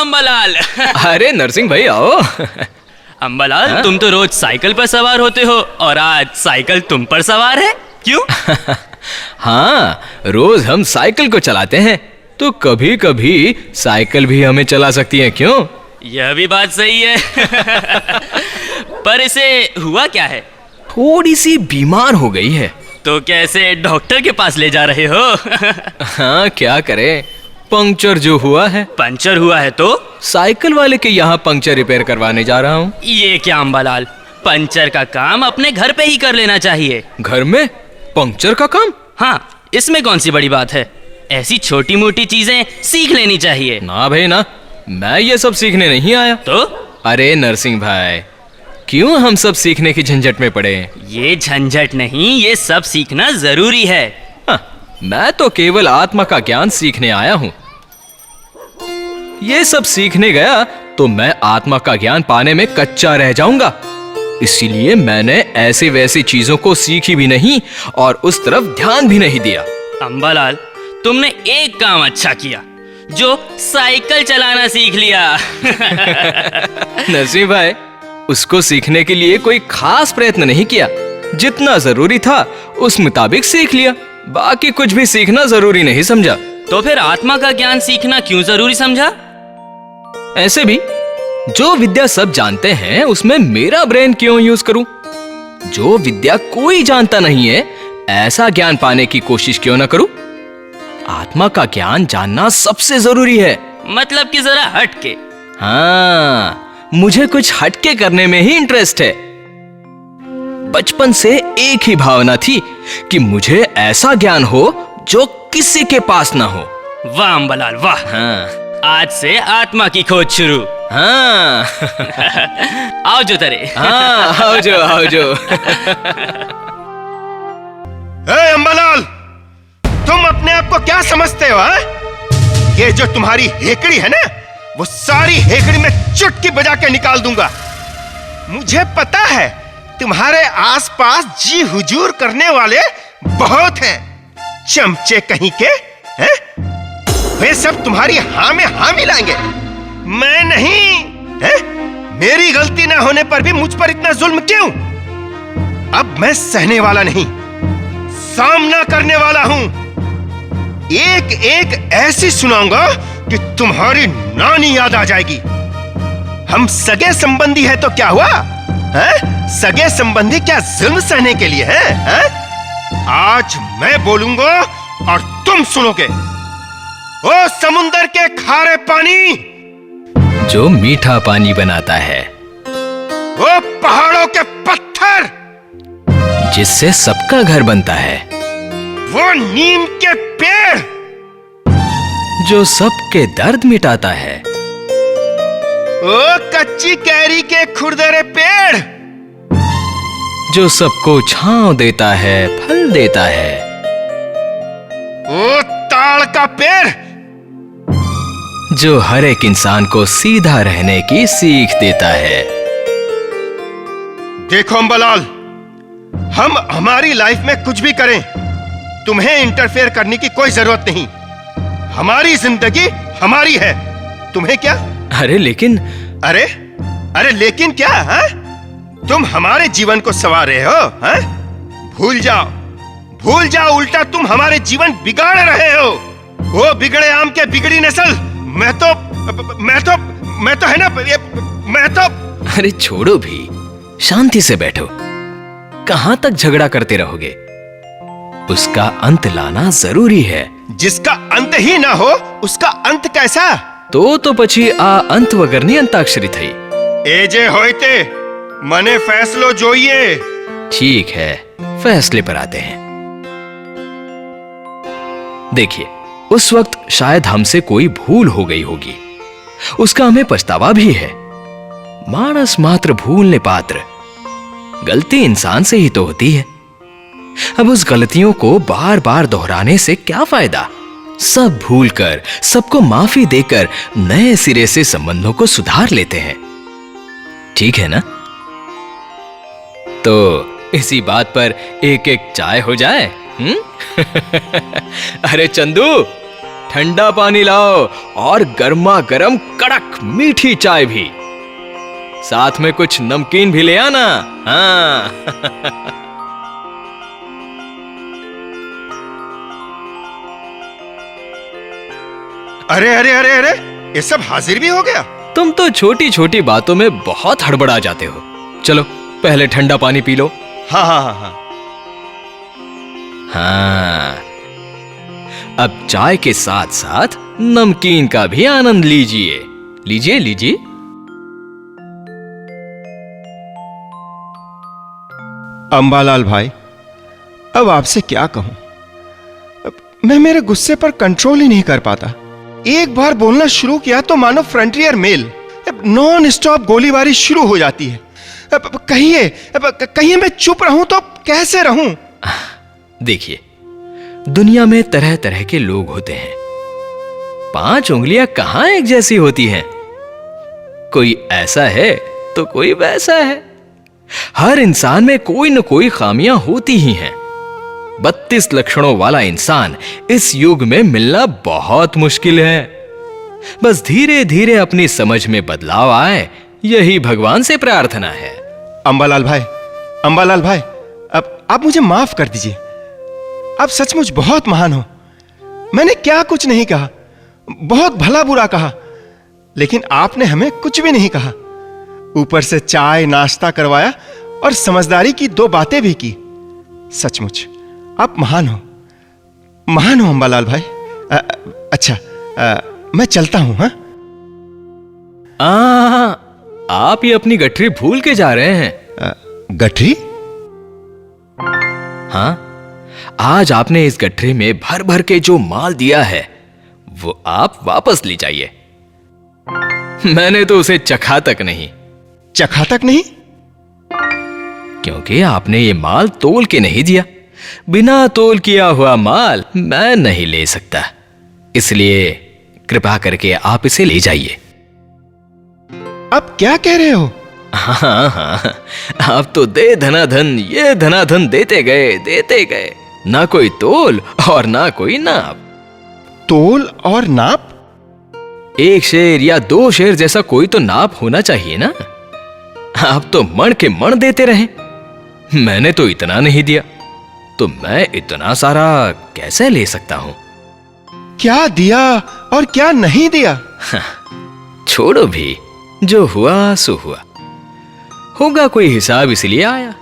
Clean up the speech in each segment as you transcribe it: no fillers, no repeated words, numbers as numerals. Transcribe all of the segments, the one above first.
अंबालाल। अरे नरसिंह भाई आओ। अंबालाल, तुम तो रोज साइकिल पर सवार होते हो और आज साइकिल तुम पर सवार है, क्यों? हाँ, रोज हम साइकिल को चलाते हैं, तो कभी कभी साइकिल भी हमें चला सकती है, क्यों? यह भी बात सही है। पर इसे हुआ क्या है? थोड़ी सी बीमार हो गई है। तो कैसे डॉक्टर के पास ले जा रहे हो? हाँ, क्या करे, पंक्चर जो हुआ है। पंचर हुआ है तो? साइकिल वाले के यहाँ पंक्चर रिपेयर करवाने जा रहा हूँ। ये क्या अंबालाल, पंचर का काम अपने घर पे ही कर लेना चाहिए। घर में पंक्चर का काम? हाँ, इसमें कौन सी बड़ी बात है, ऐसी छोटी मोटी चीजें सीख लेनी चाहिए। ना भाई ना, मैं ये सब सीखने नहीं आया। तो? अरे नरसिंह भाई, क्यों हम सब सीखने की झंझट में पड़े? ये झंझट नहीं, ये सब सीखना जरूरी है। हाँ, मैं तो केवल आत्मा का ज्ञान सीखने आया हूँ। ये सब सीखने गया तो मैं आत्मा का ज्ञान पाने में कच्चा रह जाऊंगा। इसीलिए मैंने ऐसी वैसी चीजों को सीखी भी नहीं और उस तरफ ध्यान भी नहीं दिया। अंबालाल, तुमने एक काम अच्छा किया, जो साइकिल चलाना सीख लिया। नरसिंह भाई, उसको सीखने के लिए कोई खास प्रयत्न नहीं किया, जितना जरूरी था उस मुताबिक सीख लिया, बाकी कुछ भी सीखना जरूरी नहीं समझा। तो फिर आत्मा का ज्ञान सीखना क्यों जरूरी समझा? ऐसे भी जो विद्या सब जानते हैं उसमें मेरा ब्रेन क्यों यूज करूं? जो विद्या कोई जानता नहीं है, ऐसा ज्ञान पाने की कोशिश क्यों ना करूं? आत्मा का ज्ञान जानना सबसे जरूरी है। मतलब कि जरा हटके। हाँ, मुझे कुछ हटके करने में ही इंटरेस्ट है। बचपन से एक ही भावना थी कि मुझे ऐसा ज्ञान हो जो किसी के पास ना हो। वाह अंबालाल वाह। हाँ, आज से आत्मा की खोज शुरू। हाँ। आओ जो तरे। हाँ, आओ जो, आओ जो। ए अंबालाल, तुम अपने आप को क्या समझते हो? ये जो तुम्हारी हेकड़ी है ना, वो सारी हेकड़ी में चुटकी बजा के निकाल दूंगा। मुझे पता है तुम्हारे आसपास जी हुजूर करने वाले बहुत हैं, चमचे कहीं के हैं? वे सब तुम्हारी हाँ में हाँ मिलाएंगे, मैं नहीं है? मेरी गलती ना होने पर भी मुझ पर इतना जुल्म क्यों? अब मैं सहने वाला नहीं, सामना करने वाला हूं। एक एक ऐसी सुनाऊंगा कि तुम्हारी नानी याद आ जाएगी। हम सगे संबंधी है तो क्या हुआ है? सगे संबंधी क्या जुल्म सहने के लिए है? आज मैं बोलूंगा और तुम सुनोगे। ओ समुंदर के खारे पानी जो मीठा पानी बनाता है, ओ पहाड़ों के पत्थर जिससे सबका घर बनता है, वो नीम के पेड़ जो सबके दर्द मिटाता है, ओ कच्ची कैरी के खुरदरे पेड़ जो सबको छांव देता है, फल देता है, ओ ताड़ का पेड़ जो हर एक इंसान को सीधा रहने की सीख देता है। देखो अंबालाल, हम हमारी लाइफ में कुछ भी करें, तुम्हें इंटरफेयर करने की कोई जरूरत नहीं। हमारी जिंदगी हमारी है, तुम्हें क्या? अरे लेकिन अरे लेकिन क्या है? तुम हमारे जीवन को संवार रहे हो है? भूल जाओ, उल्टा तुम हमारे जीवन बिगाड़ रहे हो। वो बिगड़े आम के बिगड़ी नस्ल, मैं तो है ना, मैं तो। अरे छोड़ो भी, शांति से बैठो। कहां तक झगड़ा करते रहोगे? उसका अंत लाना जरूरी है। जिसका अंत ही ना हो उसका अंत कैसा? तो पछी आ अंत वगरनी अंताक्षरी थई। एजे होइते मने फैसलो जोइए। ठीक है, फैसले पर आते हैं। देखिए, उस वक्त शायद हमसे कोई भूल हो गई होगी, उसका हमें पछतावा भी है। मानस मात्र भूलने पात्र, गलती इंसान से ही तो होती है। अब उस गलतियों को बार बार दोहराने से क्या फायदा? सब भूलकर, सबको माफी देकर नए सिरे से संबंधों को सुधार लेते हैं, ठीक है ना? तो इसी बात पर एक एक चाय हो जाए। अरे चंदू, ठंडा पानी लाओ और गर्मा गर्म कड़क एक मीठी चाय भी। साथ में कुछ नमकीन भी ले आना। हाँ। अरे अरे अरे अरे, ये सब हाजिर भी हो गया? तुम तो छोटी छोटी बातों में बहुत हड़बड़ा जाते हो। चलो पहले ठंडा पानी पी लो। हाँ हाँ हाँ हाँ। हाँ, अब चाय के साथ साथ नमकीन का भी आनंद लीजिए। लीजिए लीजिए। अंबालाल भाई, अब आपसे क्या कहूं? मैं मेरे गुस्से पर कंट्रोल ही नहीं कर पाता। एक बार बोलना शुरू किया तो मानो फ्रंटियर मेल नॉन स्टॉप गोलीबारी शुरू हो जाती है। कहिए मैं चुप रहूं तो कैसे रहूं? देखिए, दुनिया में तरह तरह के लोग होते हैं। 5 उंगलियां कहां एक जैसी होती हैं? कोई ऐसा है तो कोई वैसा है। हर इंसान में कोई न कोई खामियां होती ही हैं। 32 लक्षणों वाला इंसान इस युग में मिलना बहुत मुश्किल है। बस धीरे धीरे अपनी समझ में बदलाव आए, यही भगवान से प्रार्थना है। अंबालाल भाई, अंबालाल भाई, अब आप मुझे माफ कर दीजिए। आप सचमुच बहुत महान हो। मैंने क्या कुछ नहीं कहा, बहुत भला बुरा कहा, लेकिन आपने हमें कुछ भी नहीं कहा। ऊपर से चाय नाश्ता करवाया और समझदारी की 2 बातें भी की। सचमुच आप महान हो, महान हो अंबालाल भाई। अच्छा, मैं चलता हूं। हाँ, आप ये अपनी गठरी भूल के जा रहे हैं। गठरी? हाँ, आज आपने इस गठरी में भर भर के जो माल दिया है वो आप वापस ले जाइए। मैंने तो उसे चखा तक नहीं। चखा तक नहीं? क्योंकि आपने ये माल तोल के नहीं दिया। बिना तोल किया हुआ माल मैं नहीं ले सकता, इसलिए कृपा करके आप इसे ले जाइए। आप क्या कह रहे हो? हाँ हाँ, आप तो दे धनाधन ये धनाधन देते गए, ना कोई तोल और ना कोई नाप। तोल और नाप? 1 शेर या 2 शेर जैसा कोई तो नाप होना चाहिए ना। आप तो मण के मण देते रहे। मैंने तो इतना नहीं दिया, तो मैं इतना सारा कैसे ले सकता हूं? क्या दिया और क्या नहीं दिया? छोड़ो भी, जो हुआ सो हुआ। होगा कोई हिसाब इसलिए आया,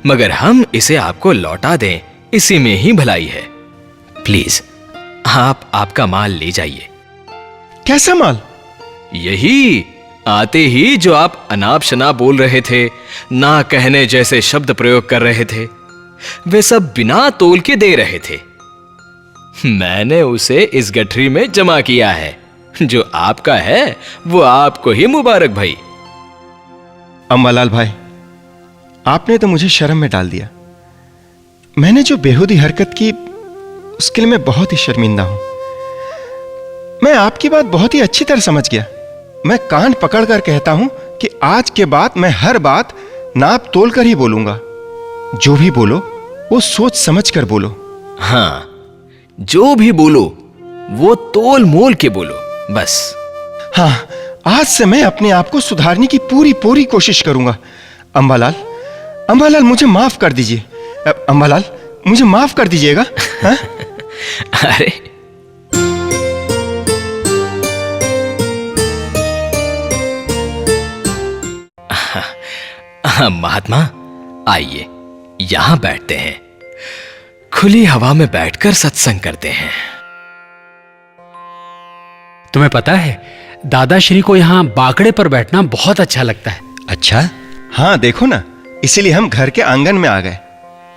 मगर हम इसे आपको लौटा दें इसी में ही भलाई है। प्लीज आप आपका माल ले जाइए। कैसा माल? यही आते ही जो आप अनाप शनाप बोल रहे थे, ना कहने जैसे शब्द प्रयोग कर रहे थे, वे सब बिना तोल के दे रहे थे। मैंने उसे इस गठरी में जमा किया है। जो आपका है वो आपको ही मुबारक भाई। अंबालाल भाई, आपने तो मुझे शर्म में डाल दिया। मैंने जो बेहुदी हरकत की उसके लिए मैं बहुत ही शर्मिंदा हूं। मैं आपकी बात बहुत ही अच्छी तरह समझ गया। मैं कान पकड़कर कहता हूं कि आज के बाद मैं हर बात नाप तोल कर ही बोलूंगा। जो भी बोलो वो सोच समझ कर बोलो। हाँ, जो भी बोलो वो तोल मोल के बोलो, बस। हाँ, आज से मैं अपने आप को सुधारने की पूरी कोशिश करूंगा। अंबालाल, अंबालाल मुझे माफ कर दीजिए। अंबालाल मुझे माफ कर दीजिएगा। हाँ? अरे महात्मा, आइए यहां बैठते हैं। खुली हवा में बैठकर सत्संग करते हैं। तुम्हें पता है, दादाश्री को यहाँ बाकड़े पर बैठना बहुत अच्छा लगता है। अच्छा? हाँ, देखो ना, इसीलिए हम घर के आंगन में आ गए।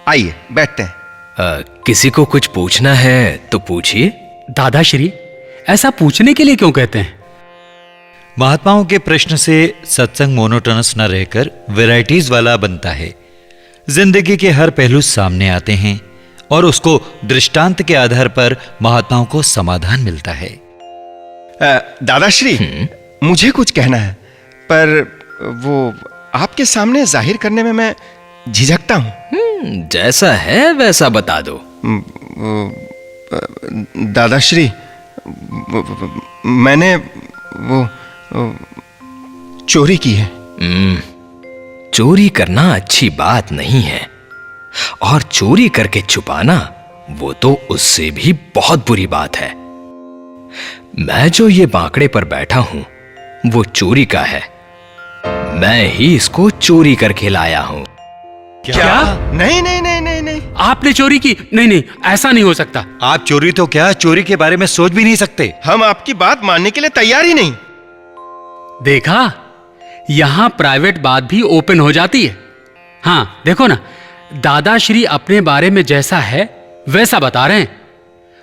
आइए बैठते हैं। किसी को कुछ पूछना है तो पूछिए। दादाश्री, ऐसा पूछने के लिए क्यों कहते हैं? महात्माओं के प्रश्न से सत्संग मोनोटोनस न रहकर वैरायटीज वाला बनता है। जिंदगी के हर पहलू सामने आते हैं और उसको दृष्टांत के आधार पर महात्माओं को समाधान मिलता है। दादाश्री, मुझे कुछ कहना है, पर वो आपके सामने जाहिर करने में मैं झिझकता हूं। जैसा है वैसा बता दो। दादाश्री, मैंने वो चोरी की है। चोरी करना अच्छी बात नहीं है, और चोरी करके छुपाना वो तो उससे भी बहुत बुरी बात है। मैं जो ये बांकड़े पर बैठा हूं वो चोरी का है। मैं ही इसको चोरी करके लाया हूं। क्या? नहीं नहीं नहीं नहीं नहीं। आपने चोरी की? नहीं नहीं, ऐसा नहीं हो सकता। आप चोरी तो क्या, चोरी के बारे में सोच भी नहीं सकते। हम आपकी बात मानने के लिए तैयार ही नहीं। देखा, यहां प्राइवेट बात भी ओपन हो जाती है। हाँ देखो ना, दादाश्री अपने बारे में जैसा है वैसा बता रहे हैं,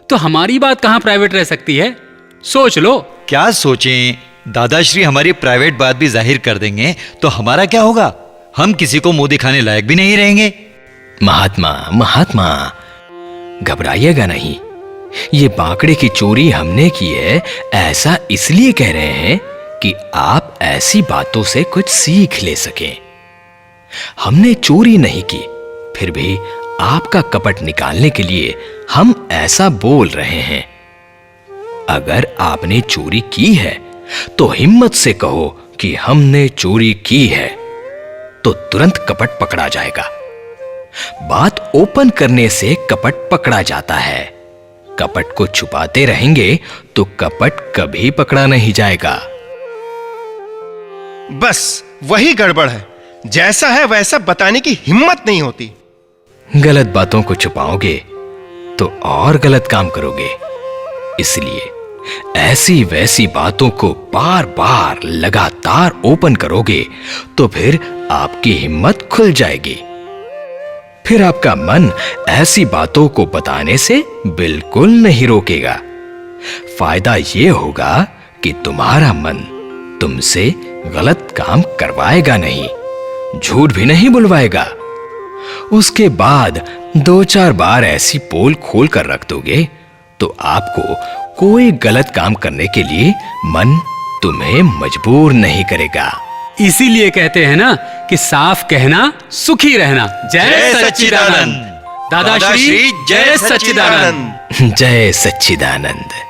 तो हमारी बात कहां प्राइवेट रह सकती है? सोच लो। क्या सोचें, दादाश्री हमारी प्राइवेट बात भी जाहिर कर देंगे तो हमारा क्या होगा? हम किसी को मुंह दिखाने लायक भी नहीं रहेंगे। महात्मा महात्मा, घबराइएगा नहीं। ये बांकड़े की चोरी हमने की है, ऐसा इसलिए कह रहे हैं कि आप ऐसी बातों से कुछ सीख ले सकें। हमने चोरी नहीं की, फिर भी आपका कपट निकालने के लिए हम ऐसा बोल रहे हैं। अगर आपने चोरी की है तो हिम्मत से कहो कि हमने चोरी की है, तो तुरंत कपट पकड़ा जाएगा। बात ओपन करने से कपट पकड़ा जाता है। कपट को छुपाते रहेंगे तो कपट कभी पकड़ा नहीं जाएगा। बस वही गड़बड़ है, जैसा है वैसा बताने की हिम्मत नहीं होती। गलत बातों को छुपाओगे तो और गलत काम करोगे, इसलिए ऐसी वैसी बातों को बार बार लगातार ओपन करोगे तो फिर आपकी हिम्मत खुल जाएगी। फिर आपका मन ऐसी बातों को बताने से बिल्कुल नहीं रोकेगा। फायदा यह होगा कि तुम्हारा मन तुमसे गलत काम करवाएगा नहीं, झूठ भी नहीं बुलवाएगा। उसके बाद 2-4 बार ऐसी पोल खोल कर रख दोगे तो आपको कोई गलत काम करने के लिए मन तुम्हें मजबूर नहीं करेगा। इसीलिए कहते हैं ना कि साफ कहना सुखी रहना। जय सच्चिदानंद। दादाश्री जय सच्चिदानंद। जय सच्चिदानंद।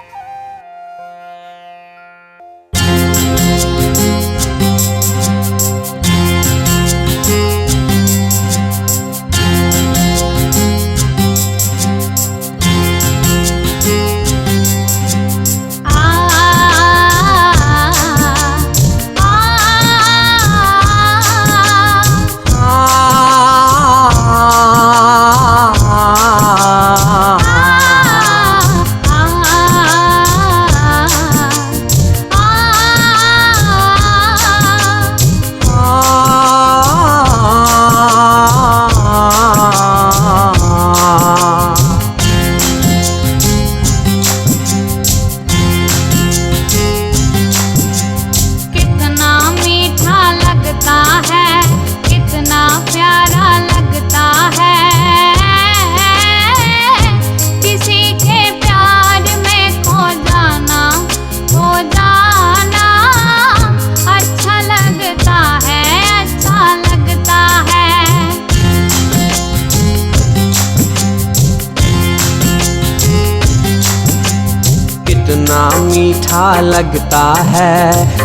कितना मीठा लगता है,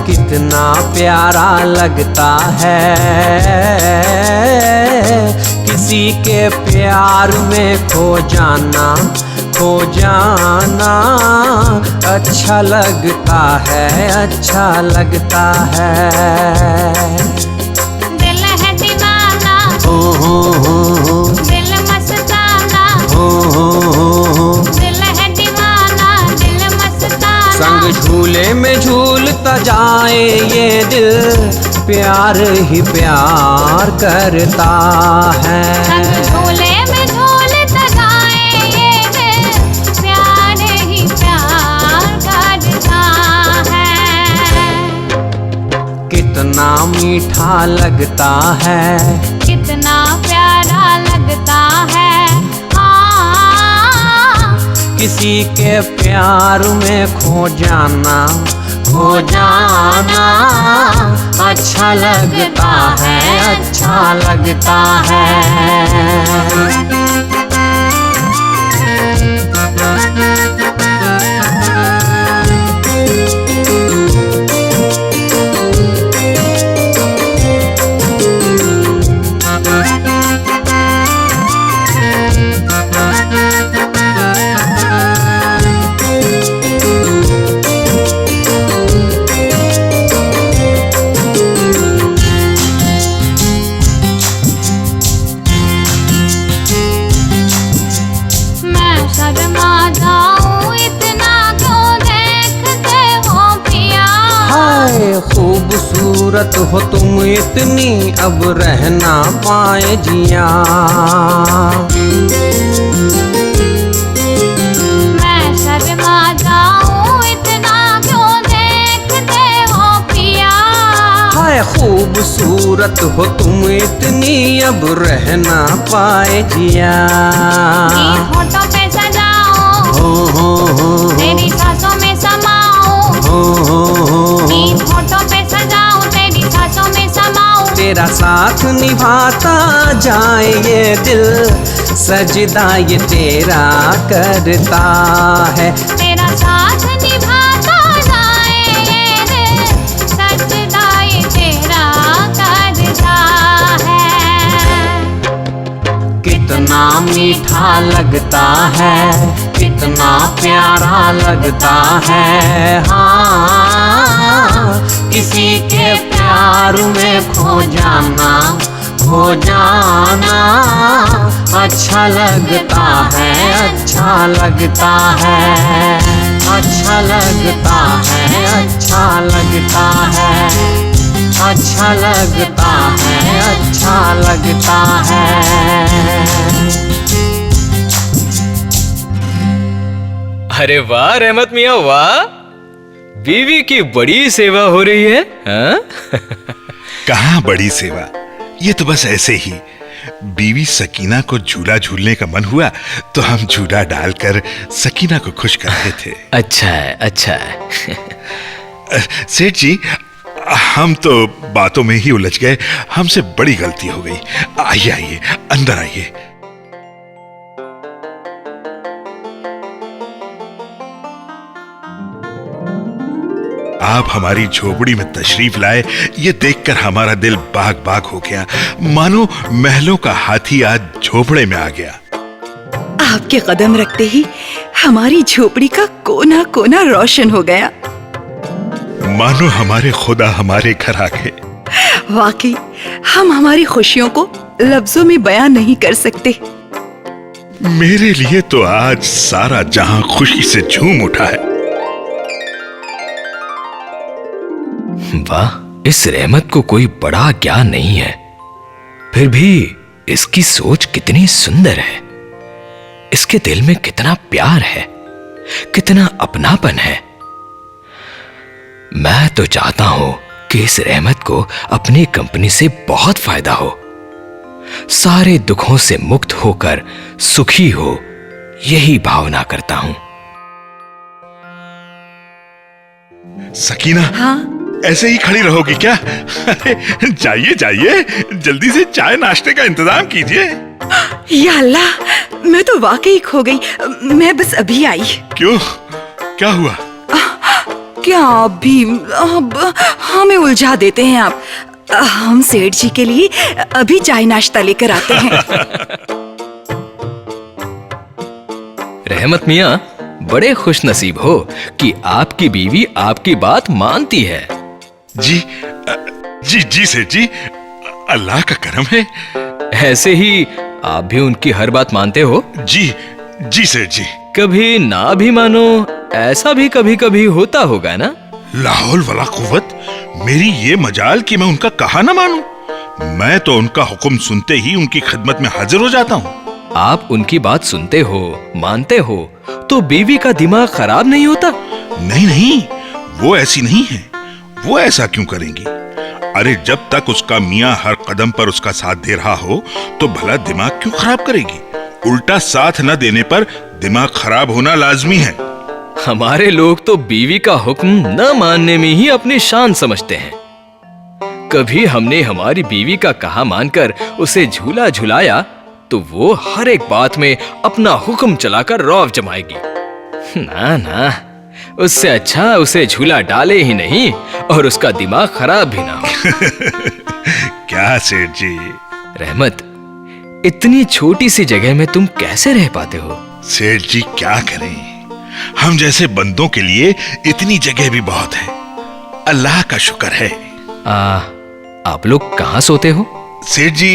कितना प्यारा लगता है। किसी के प्यार में खो जाना, खो जाना अच्छा लगता है, अच्छा लगता है। दिल है दीवाना, दिल मस्ताना, दिल है दीवाना, दिल मस्ताना। संग झूले में झूलता जाए ये दिल, प्यार ही प्यार करता है। संग झूले में झूलता जाए ये दिल, प्यार ही प्यार करता है। कितना मीठा लगता है, कितना प्यारा लगता है। हाँ, किसी के प्यार में खो जाना, खो जाना अच्छा लगता है, अच्छा लगता है। खूबसूरत हो तुम इतनी, अब रह ना पाए जिया। मैं शर्मा जाऊं इतना, क्यों देखते हो पिया। हाय खूबसूरत हो तुम इतनी, अब रह ना पाए जिया। इन होठों पे सजाऊं, हो तेरी सांसों में समाऊं। हो इन होठों पे सजाऊं, तेरी सांसों में समाऊं। तेरा साथ निभाता जाए ये दिल, सजदा ये तेरा करता है। तेरा साथ निभाता जाए ये दिल, सजदा ये तेरा करता है। कितना मीठा लगता है, कितना प्यारा लगता है। हाँ, किसी के प्यार में खो जाना, खो जाना अच्छा लगता है, अच्छा लगता है, अच्छा लगता है, अच्छा लगता है, अच्छा लगता है, अच्छा लगता है। अरे वाह रहमत मियाँ वाह, बीवी की बड़ी सेवा हो रही है। हाँ? कहाँ बड़ी सेवा, ये तो बस ऐसे ही। बीवी सकीना को झूला झूलने का मन हुआ तो हम झूला डालकर सकीना को खुश करते थे। अच्छा है, अच्छा है। सेठ जी, हम तो बातों में ही उलझ गए, हमसे बड़ी गलती हो गई। आइए आइए, अंदर आइए। आप हमारी झोपड़ी में तशरीफ लाए, ये देखकर हमारा दिल बाग बाग हो गया, मानो महलों का हाथी आज झोपड़े में आ गया। आपके कदम रखते ही हमारी झोपड़ी का कोना कोना रोशन हो गया। मानो हमारे खुदा हमारे घर आ गए। वाकई हम हमारी खुशियों को लफ्जों में बयान नहीं कर सकते। मेरे लिए तो आज सारा जहां खुशी से झूम उठा है। वाह, इस रहमत को कोई बड़ा ज्ञान नहीं है, फिर भी इसकी सोच कितनी सुंदर है। इसके दिल में कितना प्यार है, कितना अपनापन है। मैं तो चाहता हूं कि इस रहमत को अपनी कंपनी से बहुत फायदा हो, सारे दुखों से मुक्त होकर सुखी हो, यही भावना करता हूं। सकीना, हाँ? ऐसे ही खड़ी रहोगी क्या? जाइए जाइए, जल्दी से चाय नाश्ते का इंतजाम कीजिए। या अल्लाह, मैं तो वाकई खो गई। मैं बस अभी आई। क्यों, क्या हुआ? क्या अभी अब हमें उलझा देते हैं आप। हम सेठ जी के लिए अभी चाय नाश्ता लेकर आते हैं। रहमत मियाँ, बड़े खुश नसीब हो कि आपकी बीवी आपकी बात मानती है। जी जी जी सेठ जी, अल्लाह का करम है। ऐसे ही आप भी उनकी हर बात मानते हो? जी जी सेठ जी। कभी ना भी मानो, ऐसा भी कभी कभी होता होगा ना? लाहौल वला कुव्वत, मेरी ये मजाल कि मैं उनका कहा ना मानूं। मैं तो उनका हुक्म सुनते ही उनकी खिदमत में हाजिर हो जाता हूँ। आप उनकी बात सुनते हो, मानते हो, तो बीवी का दिमाग खराब नहीं होता? नहीं नहीं, वो ऐसी नहीं है। वो ऐसा क्यों करेंगी? अरे जब तक उसका मियाँ हर कदम पर उसका साथ दे रहा हो तो भला दिमाग क्यों खराब करेगी? उल्टा साथ न देने पर दिमाग खराब होना लाजमी है। हमारे लोग तो बीवी का हुक्म न मानने में ही अपनी शान समझते हैं। कभी हमने हमारी बीवी का कहा मानकर उसे झूला झुलाया तो वो हर एक बात में अपना हुक्म चलाकर रौब जमाएगी। ना ना, उससे अच्छा उसे झूला डाले ही नहीं और उसका दिमाग खराब भी ना हो। क्या सेठ जी? रहमत, इतनी छोटी सी जगह में तुम कैसे रह पाते हो? सेठ जी क्या करें, हम जैसे बंदों के लिए इतनी जगह भी बहुत है। अल्लाह का शुक्र है। आप लोग कहाँ सोते हो? सेठ जी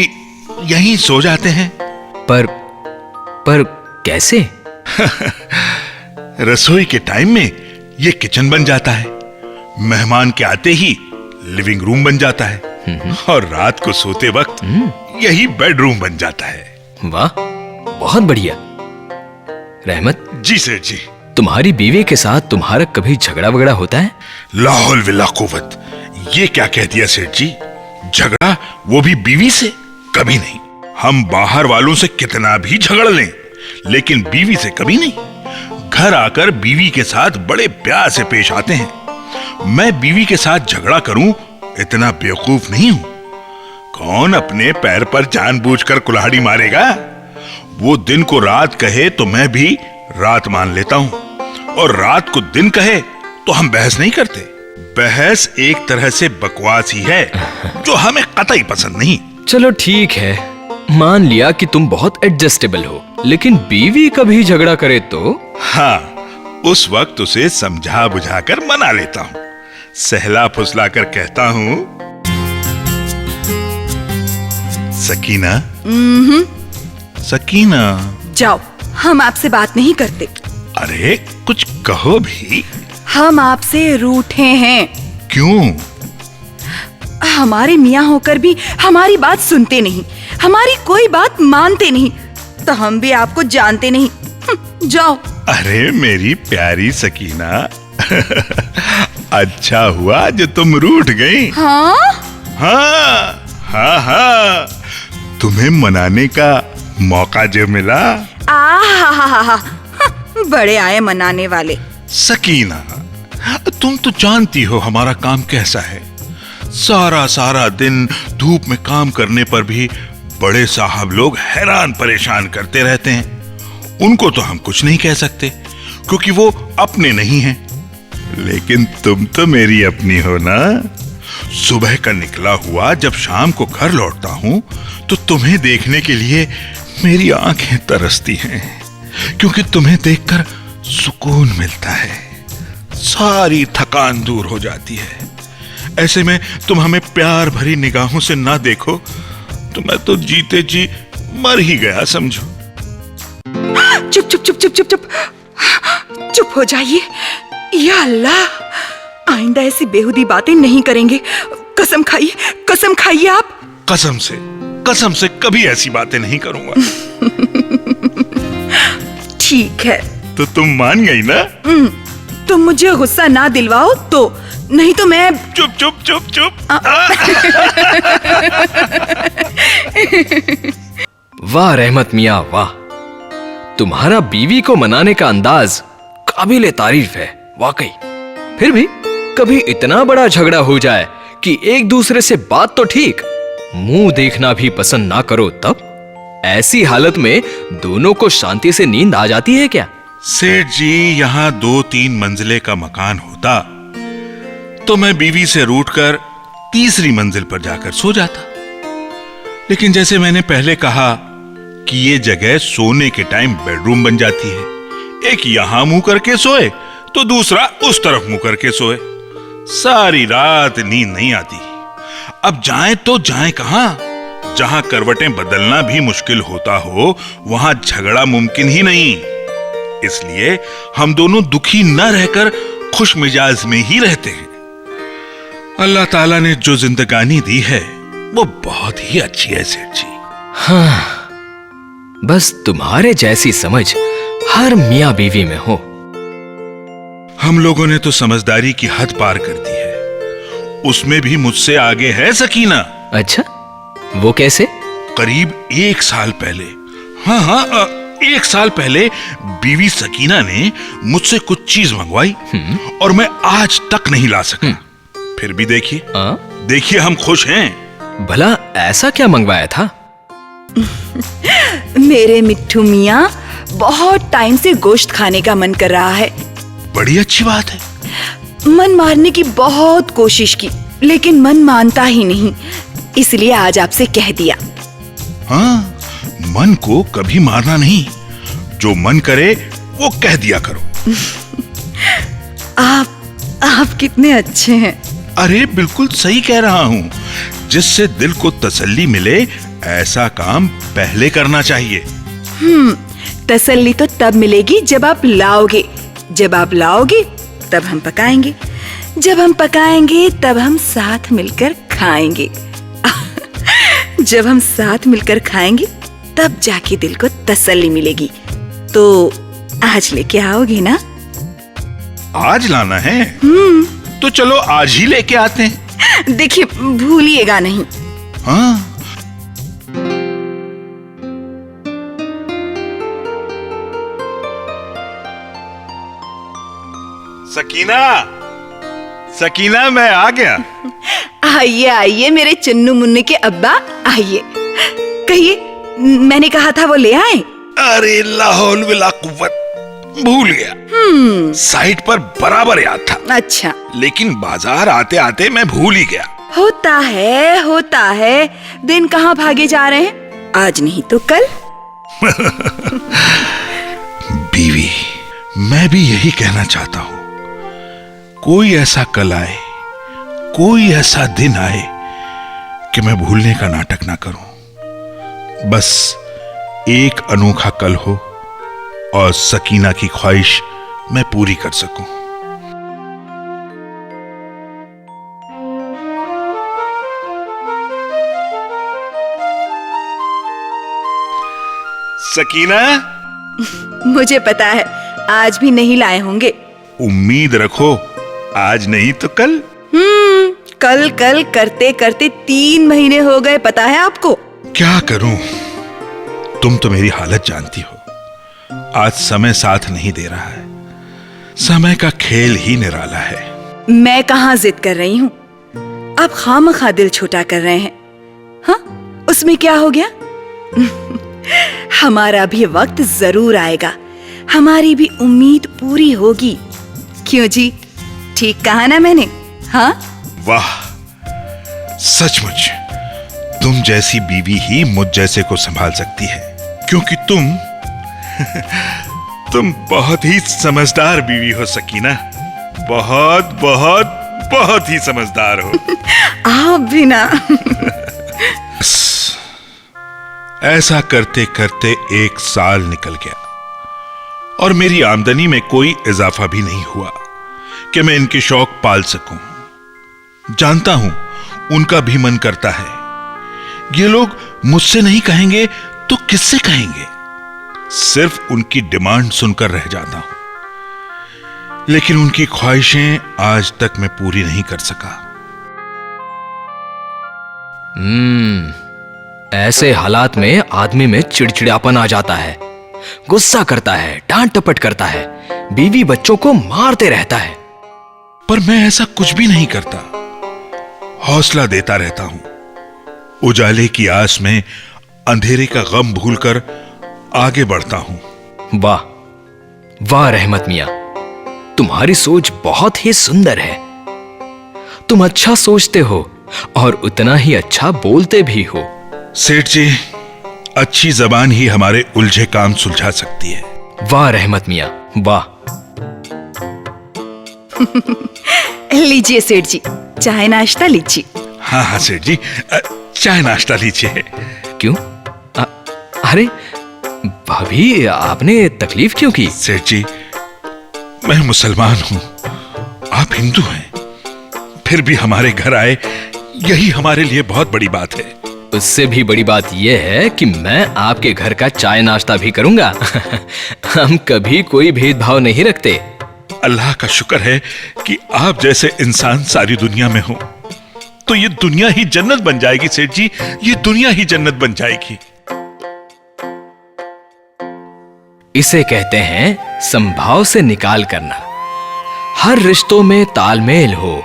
यहीं सो जाते हैं। पर कैसे? रसोई के टाइम में ये किचन बन जाता है। मेहमान के आते ही लिविंग रूम बन जाता है और रात को सोते वक्त यही बेडरूम बन जाता है। वाह, बहुत बढ़िया। रहमत जी सेठ जी। तुम्हारी बीवी के साथ तुम्हारा कभी झगड़ा वगड़ा होता है? लाहौल विला कुव्वत, ये क्या कह दिया सेठ जी? झगड़ा, वो भी बीवी से? कभी नहीं। हम बाहर वालों से कितना भी झगड़ लें, लेकिन बीवी से कभी नहीं। घर आकर बीवी के साथ बड़े प्यार से पेश आते हैं। मैं बीवी के साथ झगड़ा करूं इतना बेवकूफ नहीं हूं। कौन अपने पैर पर जानबूझकर कुल्हाड़ी मारेगा? वो दिन को रात कहे तो मैं भी रात मान लेता हूं, और रात को दिन कहे तो हम बहस नहीं करते। बहस एक तरह से बकवास ही है, जो हमें कतई पसंद नहीं। चलो ठीक है, मान लिया कि तुम बहुत एडजस्टेबल हो, लेकिन बीवी कभी झगड़ा करे तो? हाँ, उस वक्त उसे समझा बुझाकर मना लेता हूँ। सहला फुसला कर कहता हूँ, सकीना, सकीना। जाओ, हम आपसे बात नहीं करते। अरे कुछ कहो भी। हम आपसे रूठे हैं। क्यों? हमारे मियाँ होकर भी हमारी बात सुनते नहीं, हमारी कोई बात मानते नहीं, तो हम भी आपको जानते नहीं। जाओ। अरे मेरी प्यारी सकीना, अच्छा हुआ जो तुम रूठ गई। हाँ? हाँ हाँ हाँ, तुम्हें मनाने का मौका जो मिला। आहा, बड़े आए मनाने वाले। सकीना, तुम तो जानती हो हमारा काम कैसा है। सारा सारा दिन धूप में काम करने पर भी बड़े साहब लोग हैरान परेशान करते रहते हैं। उनको तो हम कुछ नहीं कह सकते, क्योंकि वो अपने नहीं हैं। लेकिन तुम तो मेरी अपनी हो ना। सुबह का निकला हुआ जब शाम को घर लौटता हूं, तो तुम्हें देखने के लिए मेरी आंखें तरसती हैं, क्योंकि तुम्हें देखकर सुकून मिलता है, सारी थकान दूर हो जाती है। ऐसे में तुम हमें प्यार भरी निगाहों से ना देखो तो मैं तो जीते जी मर ही गया समझो। चुप चुप चुप चुप चुप चुप चुप हो जाइए। या अल्लाह, आइंदा ऐसी बेहुदी बातें नहीं करेंगे। कसम खाइए आप। कसम से कभी ऐसी बातें नहीं करूंगा। ठीक है, तो तुम मान गई ना? तुम मुझे गुस्सा ना दिलवाओ तो, नहीं तो मैं। चुप चुप चुप चुप। वाह रहमत मियाँ, वाह, तुम्हारा बीवी को मनाने का अंदाज काबिले तारीफ है वाकई। फिर भी कभी इतना बड़ा झगड़ा हो जाए कि एक दूसरे से बात तो ठीक, मुंह देखना भी पसंद ना करो, तब ऐसी हालत में दोनों को शांति से नींद आ जाती है क्या? सेठ जी, यहाँ 2-3 मंजिले का मकान होता तो मैं बीवी से रूठकर तीसरी मंजिल पर जाकर सो जाता। लेकिन जैसे मैंने पहले कहा कि ये जगह सोने के टाइम बेडरूम बन जाती है। एक यहां मुंह करके सोए तो दूसरा उस तरफ मुंह करके सोए। सारी रात नींद नहीं आती। अब जाएं तो जाएं कहां? जहां करवटें बदलना भी मुश्किल होता हो, वहां झगड़ा मुमकिन ही नहीं। इसलिए हम दोनों दुखी न रहकर खुश मिजाज में ही रहते हैं। अल्लाह ताला ने जो जिंदगानी दी है वो बहुत ही अच्छी है सेठ जी। हाँ, बस तुम्हारे जैसी समझ हर मियाँ बीवी में हो। हम लोगों ने तो समझदारी की हद पार कर दी है, उसमें भी मुझसे आगे है सकीना। अच्छा, वो कैसे? करीब 1 साल पहले, हाँ, 1 साल पहले बीवी सकीना ने मुझसे कुछ चीज मंगवाई और मैं आज तक नहीं ला सका। फिर भी देखिए हम खुश हैं। भला ऐसा क्या मंगवाया था? मेरे मिट्ठू मियाँ, बहुत टाइम से गोश्त खाने का मन कर रहा है। बड़ी अच्छी बात है। मन मारने की बहुत कोशिश की, लेकिन मन मानता ही नहीं, इसलिए आज आपसे कह दिया। हाँ, मन को कभी मारना नहीं, जो मन करे वो कह दिया करो। आप कितने अच्छे हैं। अरे बिल्कुल सही कह रहा हूँ। जिससे दिल को तसल्ली मिले ऐसा काम पहले करना चाहिए। तसल्ली तो तब मिलेगी जब आप लाओगे। जब आप लाओगे तब हम पकाएंगे। जब हम पकाएंगे तब हम साथ मिलकर खाएंगे। जब हम साथ मिलकर खाएंगे तब जाके दिल को तसल्ली मिलेगी। तो आज लेके आओगे ना? आज लाना है? तो चलो आज ही लेके आते हैं। देखिए, भूलिएगा नहीं। हाँ। सकीना, सकीना, मैं आ गया। आइए आइए मेरे चुन्नू मुन्नू के अब्बा, आइए। कहिए, मैंने कहा था वो ले आए? अरे लाहौल वला कुव्वत, भूल गया। साइट पर बराबर याद था। अच्छा। लेकिन बाजार आते आते मैं भूल ही गया। होता है। दिन कहाँ भागे जा रहे हैं? आज नहीं तो कल। बीवी, मैं भी यही कहना चाहता हूँ। कोई ऐसा कल आए, कोई ऐसा दिन आए कि मैं भूलने का नाटक ना करूं। बस एक अनोखा कल हो और सकीना की ख्वाहिश मैं पूरी कर सकूं। सकीना, मुझे पता है आज भी नहीं लाए होंगे। उम्मीद रखो, आज नहीं तो कल। कल कल करते करते 3 महीने हो गए, पता है आपको? क्या करूं, तुम तो मेरी हालत जानती हो। आज समय साथ नहीं दे रहा है। समय का खेल ही निराला है। मैं कहाँ जिद कर रही हूँ, आप खामखा दिल छोटा कर रहे हैं। हाँ, उसमें क्या हो गया? हमारा भी वक्त जरूर आएगा, हमारी भी उम्मीद पूरी होगी। क्यों जी, ठीक कहा ना मैंने? हाँ? वाह, सचमुच तुम जैसी बीवी ही मुझ जैसे को संभाल सकती है, क्योंकि तुम बहुत ही समझदार बीवी हो सकीना। बहुत बहुत बहुत ही समझदार हो। आप भी ना। ऐसा करते करते 1 साल निकल गया और मेरी आमदनी में कोई इजाफा भी नहीं हुआ कि मैं इनके शौक पाल सकूं। जानता हूं उनका भी मन करता है। ये लोग मुझसे नहीं कहेंगे तो किससे कहेंगे? सिर्फ उनकी डिमांड सुनकर रह जाता हूं, लेकिन उनकी ख्वाहिशें आज तक मैं पूरी नहीं कर सका। ऐसे हालात में आदमी में चिड़चिड़ापन आ जाता है, गुस्सा करता है, डांट टपट करता है, बीवी बच्चों को मारते रहता है। पर मैं ऐसा कुछ भी नहीं करता, हौसला देता रहता हूं। उजाले की आस में अंधेरे का गम भूलकर आगे बढ़ता हूं। वाह वाह रहमत मियां, तुम्हारी सोच बहुत ही सुंदर है। तुम अच्छा सोचते हो और उतना ही अच्छा बोलते भी हो। सेठ जी, अच्छी जबान ही हमारे उलझे काम सुलझा सकती है। वाह रहमत मियां, वाह। लीजिए सेठ जी, चाय नाश्ता लीजिए। हाँ हाँ सेठ जी, चाय नाश्ता लीजिए। क्यों? अरे भाभी, आपने तकलीफ क्यों की? सेठ जी, मैं मुसलमान हूं, आप हिंदू हैं, फिर भी हमारे घर आए, यही हमारे लिए बहुत बड़ी बात है। उससे भी बड़ी बात यह है कि मैं आपके घर का चाय नाश्ता भी करूंगा। हम कभी कोई भेदभाव नहीं रखते। अल्लाह का शुक्र है कि आप जैसे इंसान सारी दुनिया में हो, तो ये दुनिया ही जन्नत बन जाएगी सेठ जी, ये दुनिया ही जन्नत बन जाएगी। इसे कहते हैं संभाव से निकाल करना। हर रिश्तों में तालमेल हो,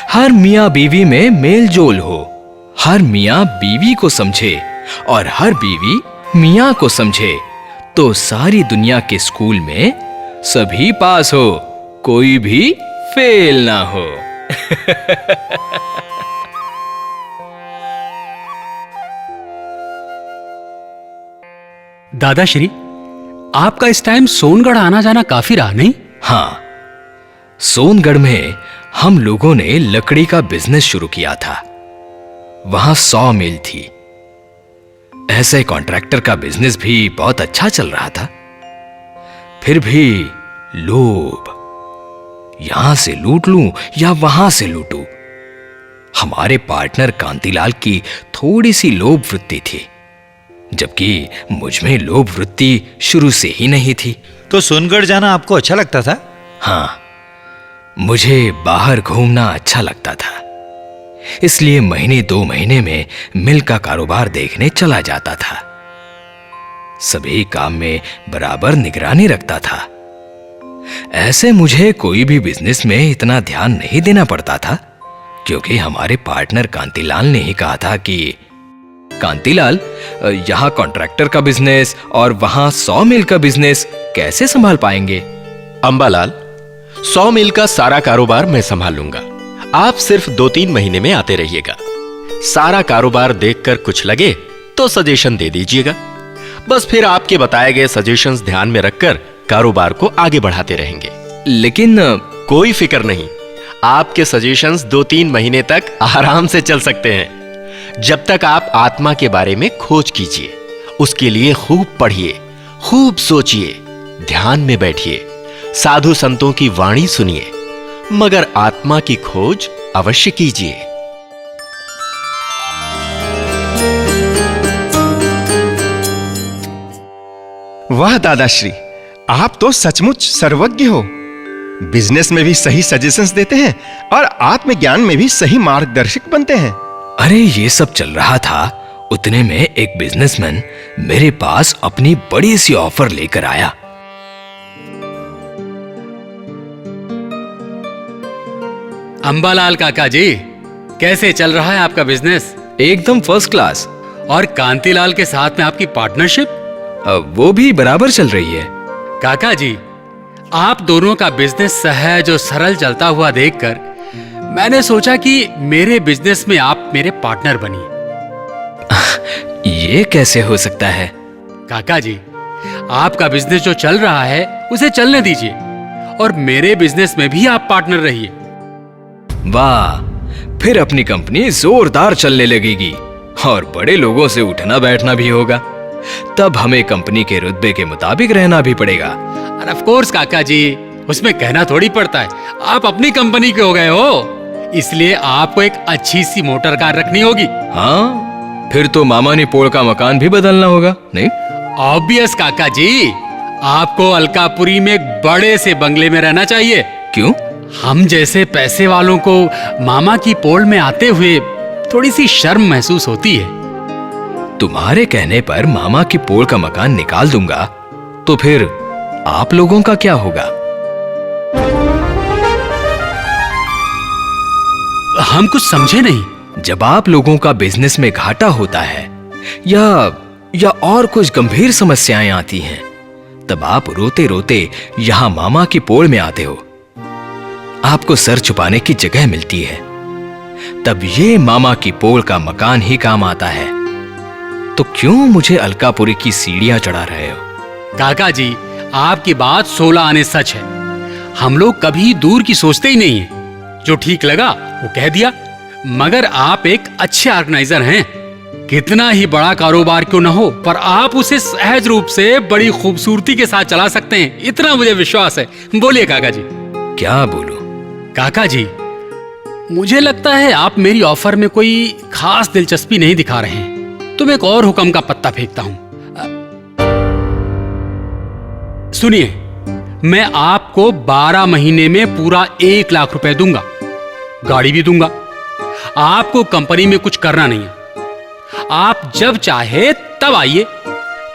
हर मियाँ बीवी में मेल जोल हो, हर मियाँ बीवी को समझे और हर बीवी मियाँ को समझे, तो सारी दुनिया के स्कूल में सभी पास हो, कोई भी फेल ना हो। दादाश्री, आपका इस टाइम सोनगढ़ आना जाना काफी रहा, नहीं? हाँ, सोनगढ़ में हम लोगों ने लकड़ी का बिजनेस शुरू किया था। वहां 100 मील थी। ऐसे कॉन्ट्रैक्टर का बिजनेस भी बहुत अच्छा चल रहा था। फिर भी लोभ, यहां से लूट लूं या वहां से लूटूं। हमारे पार्टनर कांतिलाल की थोड़ी सी लोभ वृत्ति थी, जबकि मुझमें लोभ वृत्ति शुरू से ही नहीं थी। तो सोनगढ़ जाना आपको अच्छा लगता था? हाँ, मुझे बाहर घूमना अच्छा लगता था, इसलिए महीने 2 महीने में मिल का कारोबार देखने चला जाता था। सभी काम में बराबर निगरानी रखता था। ऐसे मुझे कोई भी बिजनेस में इतना ध्यान नहीं देना पड़ता था, क्योंकि हमारे पार्टनर कांतिलाल ने ही कहा था कि कांतिलाल, यहां कॉन्ट्रैक्टर का बिजनेस और वहां 100 मील का बिजनेस कैसे संभाल पाएंगे? अंबालाल, 100 मील का सारा कारोबार मैं संभाल लूंगा। आप सिर्फ 2-3 महीने में आते रहिएगा। सारा कारोबार देखकर कुछ लगे तो सजेशन दे दीजिएगा। बस फिर आपके बताए गए सजेशंस ध्यान में रखकर कारोबार को आगे बढ़ाते रहेंगे। लेकिन कोई फिक्र नहीं, आपके सजेशंस 2-3 महीने तक आराम से चल सकते हैं, जब तक आप आत्मा के बारे में खोज कीजिए। उसके लिए खूब पढ़िए, खूब सोचिए, ध्यान में बैठिए, साधु संतों की वाणी सुनिए, मगर आत्मा की खोज अवश्य कीजिए। वाह दादाश्री, आप तो सचमुच सर्वज्ञ हो। बिजनेस में भी सही सजेशंस देते हैं और आत्मज्ञान में भी सही मार्गदर्शक बनते हैं। अरे ये सब चल रहा था, उतने में एक बिजनेसमैन मेरे पास अपनी बड़ी सी ऑफर लेकर आया। अंबालाल काका जी, कैसे चल रहा है आपका बिजनेस? एकदम फर्स्ट क्लास। और कांतिलाल के साथ में आपकी पार्टनरशिप? वो भी बराबर चल रही है। काका जी, आप दोनों का बिजनेस सहज और सरल चलता हुआ देखकर मैंने सोचा कि मेरे बिजनेस में आप मेरे पार्टनर बनिए। ये कैसे हो सकता है? काका जी, आपका बिजनेस जो चल रहा है उसे चलने दीजिए और मेरे बिजनेस में भी आप पार्टनर रहिए। वाह, फिर अपनी कंपनी जोरदार चलने लगेगी और बड़े लोगों से उठना बैठना भी होगा। तब हमें कंपनी के रुतबे के मुताबिक रहना भी पड़ेगा। और ऑफ कोर्स काका जी, उसमें कहना थोड़ी पड़ता है, आप अपनी कंपनी के हो गए हो, इसलिए आपको एक अच्छी सी मोटर कार रखनी होगी। हाँ, फिर तो मामानी पोल का मकान भी बदलना होगा, नहीं? ऑब्वियस काका जी, आपको अलकापुरी में एक बड़े से बंगले में रहना चाहिए। क्यों? हम जैसे पैसे वालों को मामा की पोल में आते हुए थोड़ी सी शर्म महसूस होती है। तुम्हारे कहने पर मामा की पोल का मकान निकाल दूंगा, तो फिर आप लोगों का क्या होगा? हम कुछ समझे नहीं। जब आप लोगों का बिजनेस में घाटा होता है या और कुछ गंभीर समस्याएं आती हैं, तब आप रोते रोते यहां मामा की पोल में आते हो। आपको सर छुपाने की जगह मिलती है, तब ये मामा की पोल का मकान ही काम आता है। तो क्यों मुझे अलकापुरी की सीढ़ियां चढ़ा रहे हो? काका जी, आपकी बात 16 आने सच है। हम लोग कभी दूर की सोचते ही नहीं है। जो ठीक लगा वो कह दिया। मगर आप एक अच्छे ऑर्गेनाइजर हैं। कितना ही बड़ा कारोबार क्यों न हो, पर आप उसे सहज रूप से बड़ी खूबसूरती के साथ चला सकते हैं, इतना मुझे विश्वास है। बोलिए काका जी। क्या बोलूं? काका जी, मुझे लगता है आप मेरी ऑफर में कोई खास दिलचस्पी नहीं दिखा रहे हैं। तो मैं एक और हुक्म का पत्ता फेंकता हूं। सुनिए, मैं आपको 12 महीने में पूरा 1 लाख रुपए दूंगा, गाड़ी भी दूंगा। आपको कंपनी में कुछ करना नहीं है। आप जब चाहे तब आइए।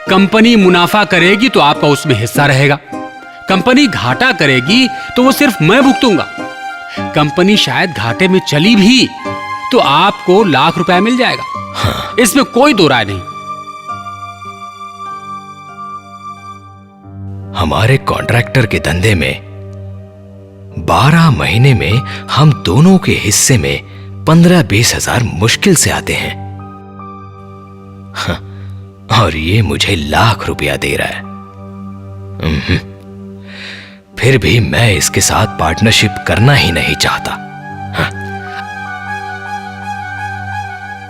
कंपनी मुनाफा करेगी तो आपका उसमें हिस्सा रहेगा। कंपनी घाटा करेगी तो वो सिर्फ मैं भुगतूंगा। कंपनी शायद घाटे में चली भी तो आपको ₹1 लाख मिल जाएगा। हाँ। इसमें कोई दो राय नहीं। हमारे कॉन्ट्रैक्टर के धंधे में 12 महीने में हम दोनों के हिस्से में 15-20 हजार मुश्किल से आते हैं। हाँ, और ये मुझे ₹1 लाख दे रहा है। फिर भी मैं इसके साथ पार्टनरशिप करना ही नहीं चाहता। हाँ।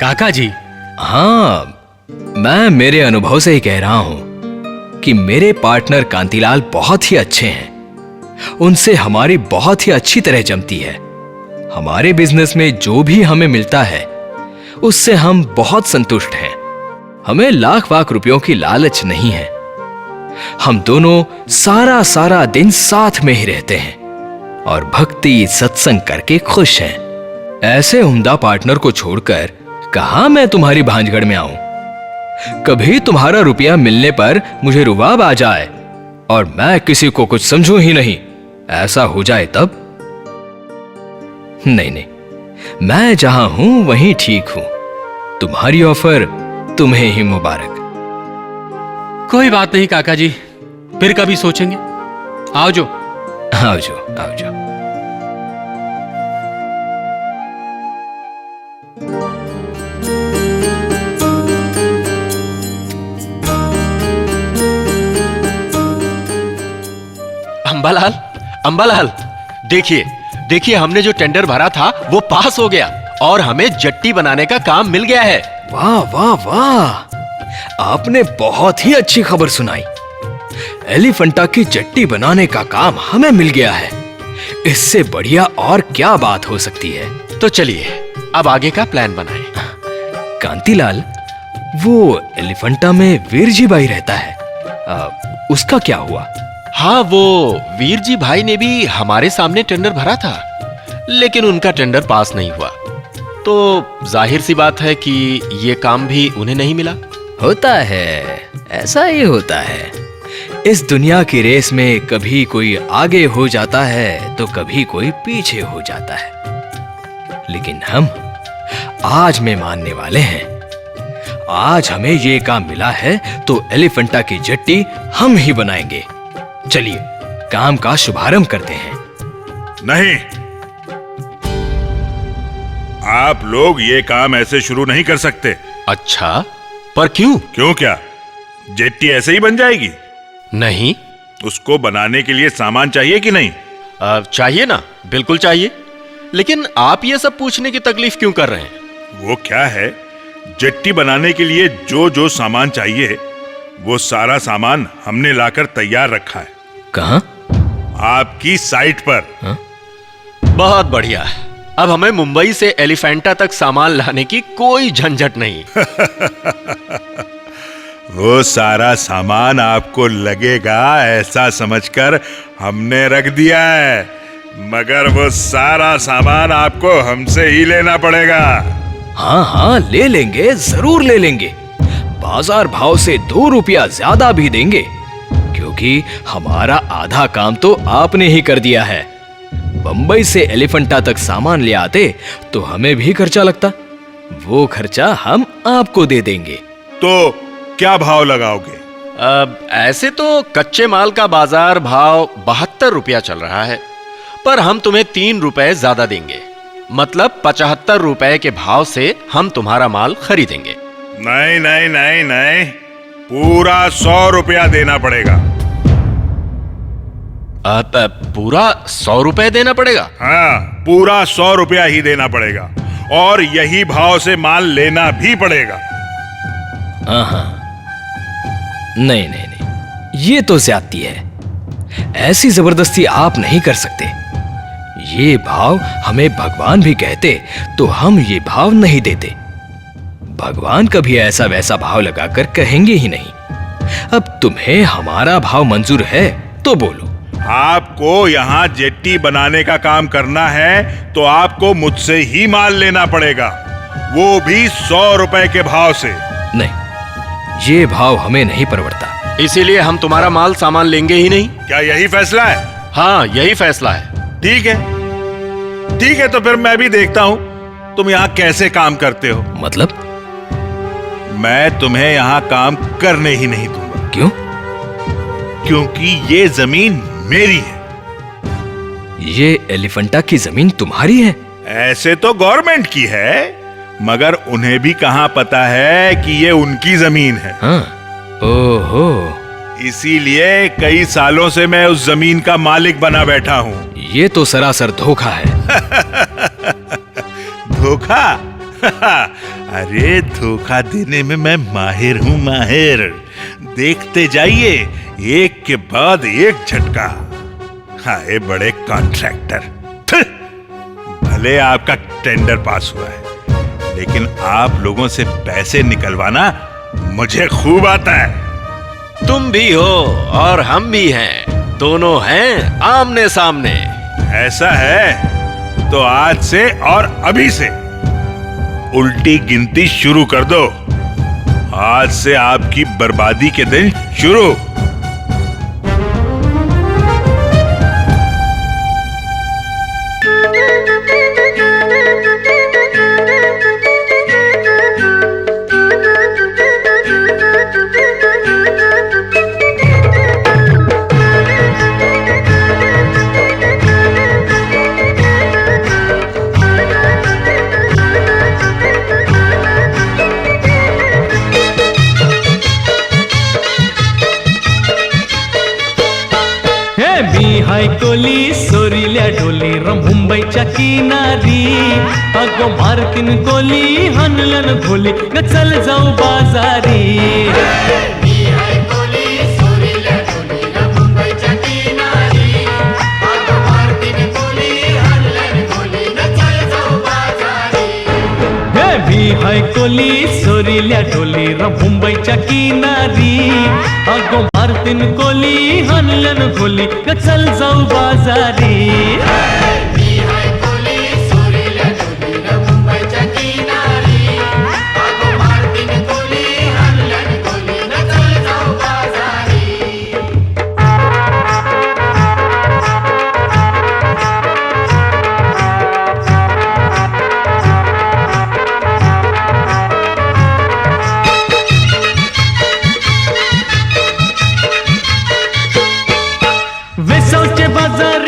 काका जी, हाँ, मैं मेरे अनुभव से ही कह रहा हूं कि मेरे पार्टनर कांतिलाल बहुत ही अच्छे हैं। उनसे हमारी बहुत ही अच्छी तरह जमती है। हमारे बिजनेस में जो भी हमें मिलता है उससे हम बहुत संतुष्ट हैं। हमें लाख वाख रुपयों की लालच नहीं है। हम दोनों सारा सारा दिन साथ में ही रहते हैं और भक्ति सत्संग करके खुश हैं। ऐसे उम्दा पार्टनर को छोड़कर कहां मैं तुम्हारी भांजगढ़ में आऊं। कभी तुम्हारा रुपया मिलने पर मुझे रुबाब आ जाए और मैं किसी को कुछ समझूं ही नहीं, ऐसा हो जाए तब? नहीं नहीं, मैं जहां हूं वहीं ठीक हूं। तुम्हारी ऑफर तुम्हें ही मुबारक। कोई बात नहीं काका जी, फिर कभी सोचेंगे। आओ जो। आओ जो, आओ जो। अंबालाल, अंबालाल, देखिए देखिए, हमने जो टेंडर भरा था वो पास हो गया और हमें जट्टी बनाने का काम मिल गया है। वाह वाह वाह, आपने बहुत ही अच्छी खबर सुनाई। एलिफेंटा की जट्टी बनाने का काम हमें मिल गया है। इससे बढ़िया और क्या बात हो सकती है। तो चलिए अब आगे का प्लान बनाएं। कांतिलाल, वो एलिफेंटा में वीरजी भाई रहता है, उसका क्या हुआ? हाँ, वो वीरजी भाई ने भी हमारे सामने टेंडर भरा था, लेकिन उनका टेंडर पास नहीं हुआ। तो जाहिर सी बात है कि ये काम भी उन्हें नहीं मिला। होता है, ऐसा ही होता है। इस दुनिया की रेस में कभी कोई आगे हो जाता है तो कभी कोई पीछे हो जाता है। लेकिन हम आज में मानने वाले हैं। आज हमें ये काम मिला है तो एलिफेंटा की जट्टी हम ही बनाएंगे। चलिए काम का शुभारंभ करते हैं। नहीं, आप लोग ये काम ऐसे शुरू नहीं कर सकते। अच्छा, पर क्यों? क्यों क्या? जेट्टी ऐसे ही बन जाएगी? नहीं, उसको बनाने के लिए सामान चाहिए कि नहीं? चाहिए ना, बिल्कुल चाहिए। लेकिन आप ये सब पूछने की तकलीफ क्यों कर रहे हैं? वो क्या है, जेट्टी बनाने के लिए जो जो सामान चाहिए वो सारा सामान हमने लाकर तैयार रखा है। कहां? आपकी साइट पर। बहुत बढ़िया। अब हमें मुंबई से एलिफेंटा तक सामान लाने की कोई झंझट नहीं। वो सारा सामान आपको लगेगा ऐसा समझकर हमने रख दिया है, मगर वो सारा सामान आपको हमसे ही लेना पड़ेगा। हाँ हाँ, ले लेंगे, जरूर ले लेंगे। बाजार भाव से 2 रुपया ज्यादा भी देंगे, क्योंकि हमारा आधा काम तो आपने ही कर दिया है। बंबई से एलिफेंटा तक सामान ले आते तो हमें भी खर्चा लगता, वो खर्चा हम आपको दे देंगे। तो क्या भाव लगाओगे? ऐसे तो कच्चे माल का बाजार भाव 72 रुपया चल रहा है, पर हम तुम्हें 3 रुपए ज्यादा देंगे। मतलब 75 रुपए के भाव से हम तुम्हारा माल खरीदेंगे। नहीं नहीं नहीं नहीं, पूरा 100 रुपया देना पड़ेगा। पूरा 100 रुपए देना पड़ेगा? हाँ, पूरा 100 रुपया ही देना पड़ेगा और यही भाव से माल लेना भी पड़ेगा। हाँ, नहीं नहीं नहीं, ये तो ज्यादती है। ऐसी जबरदस्ती आप नहीं कर सकते। ये भाव हमें भगवान भी कहते तो हम ये भाव नहीं देते। भगवान कभी ऐसा वैसा भाव लगाकर कहेंगे ही नहीं। अब तुम्हें हमारा भाव मंजूर है तो बोलो। आपको यहाँ जेट्टी बनाने का काम करना है तो आपको मुझसे ही माल लेना पड़ेगा, वो भी 100 रुपए के भाव से। नहीं, ये भाव हमें नहीं परवड़ता। इसीलिए हम तुम्हारा माल सामान लेंगे ही नहीं। क्या यही फैसला है? हाँ, यही फैसला है। ठीक है, ठीक है, तो फिर मैं भी देखता हूं तुम यहाँ कैसे काम करते हो। मतलब? मैं तुम्हें यहाँ काम करने ही नहीं दूंगा। क्यों? क्योंकि ये जमीन मेरी है। ये एलिफेंटा की जमीन तुम्हारी है? ऐसे तो गवर्नमेंट की है, मगर उन्हें भी कहां पता है कि ये उनकी जमीन है। हाँ, ओहो। इसीलिए कई सालों से मैं उस जमीन का मालिक बना बैठा हूँ। ये तो सरासर धोखा है। धोखा? अरे धोखा देने में मैं माहिर हूँ, माहिर। देखते जाइए, एक के बाद एक झटका। हाय बड़े कॉन्ट्रैक्टर। भले आपका टेंडर पास हुआ है, लेकिन आप लोगों से पैसे निकलवाना मुझे खूब आता है। तुम भी हो और हम भी हैं, दोनों हैं आमने सामने। ऐसा है तो आज से और अभी से उल्टी गिनती शुरू कर दो। आज से आपकी बर्बादी के दिन शुरू। हाय कोली सोरील्या डोली र मुंबईच्या किनारी, अगो मारतीन कोली हनलन खोली न चल जाऊ बाजारी। हाय कोली सोरील्या डोली र मुंबईच्या किनारी, अगो मारतीन कोली हनलन खोली ग चल जाऊ बाजारी।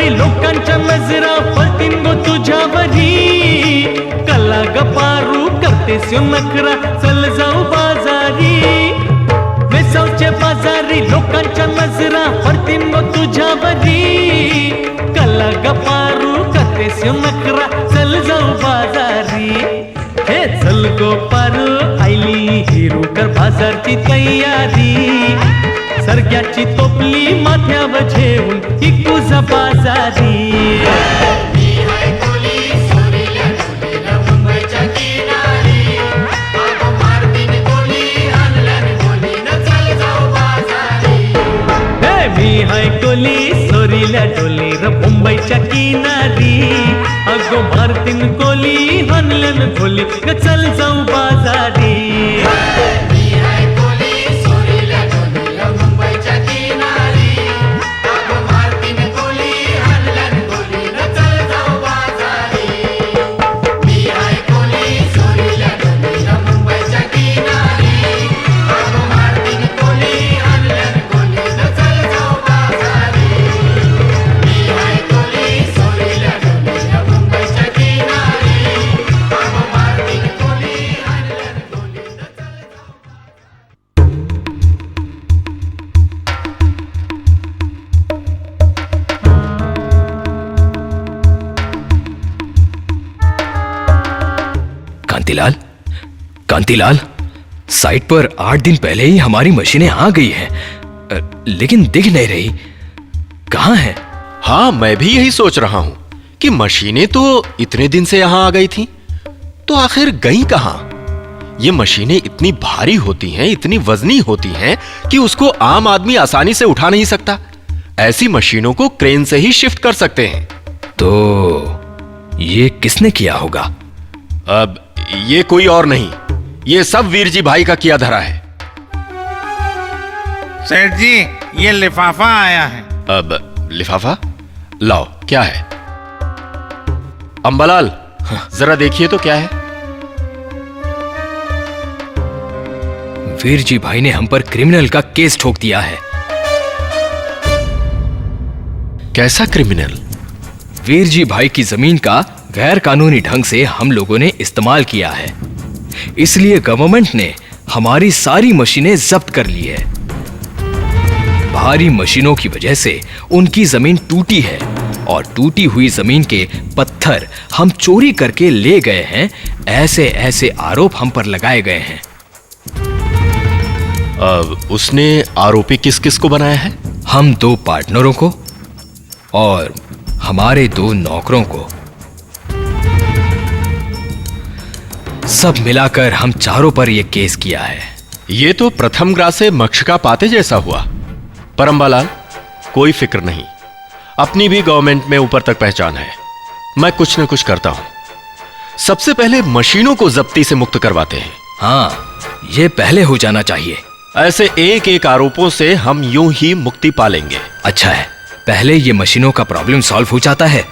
लोकांच्या नजरा पडतीन गो तुझ्यावरी, कला गपारू करतेस यो नखरा चल जाऊ बाजारी। वेसावचे बाजारी लोकांच्या नजरा पडतीन गो तुझ्यावरी, कला गपारू करतेस यो नखरा चल जाऊ बाजारी। हे चल गो पारू आईली हिरूकर बाजारची तयारी, सरग्याची टोपली माथ्यावर ठेवून इकूज बाजारी। मी हाय कोली सोरील्या डोली र मुंबईच्या किनारी, अगो मारतीन कोली हनलन खोली ग चल जाऊ बाजारी। कांतिलाल, कांतिलाल, साइट पर 8 दिन पहले ही हमारी मशीनें आ गई हैं, लेकिन दिख नहीं रही। कहाँ हैं? हाँ, मैं भी यही सोच रहा हूं कि मशीनें तो इतने दिन से यहां आ गई थीं, तो आखिर गई कहां? ये मशीनें इतनी भारी होती हैं, इतनी वजनी होती हैं कि उसको आम आदमी आसानी से उठा नहीं सकता। ऐसी मशीनों को क्रेन से ही शिफ्ट कर सकते हैं। तो ये किसने किया होगा? अब ये कोई और नहीं, ये सब वीर जी भाई का किया धरा है। सेठ जी, ये लिफाफा आया है। अब लिफाफा लाओ, क्या है? अंबालाल, जरा देखिए तो क्या है। वीर जी भाई ने हम पर क्रिमिनल का केस ठोक दिया है। कैसा क्रिमिनल? वीर जी भाई की जमीन का गैर कानूनी ढंग से हम लोगों ने इस्तेमाल किया है, इसलिए गवर्नमेंट ने हमारी सारी मशीनें जब्त कर ली है। भारी मशीनों की वजह से उनकी जमीन टूटी है और टूटी हुई जमीन के पत्थर हम चोरी करके ले गए हैं, ऐसे ऐसे आरोप हम पर लगाए गए हैं। अब उसने आरोपी किस किस को बनाया है? हम 2 पार्टनरों को और हमारे 2 नौकरों को। सब मिलाकर हम चारों पर यह केस किया है। ये तो प्रथम ग्रास से मक्षिका पाते जैसा हुआ। पर अंबालाल, कोई फिक्र नहीं, अपनी भी गवर्नमेंट में ऊपर तक पहचान है। मैं कुछ न कुछ करता हूं। सबसे पहले मशीनों को जब्ती से मुक्त करवाते हैं। हाँ, ये पहले हो जाना चाहिए। ऐसे एक एक आरोपों से हम यूं ही मुक्ति पालेंगे। अच्छा है, पहले ये मशीनों का प्रॉब्लम सॉल्व हो जाता है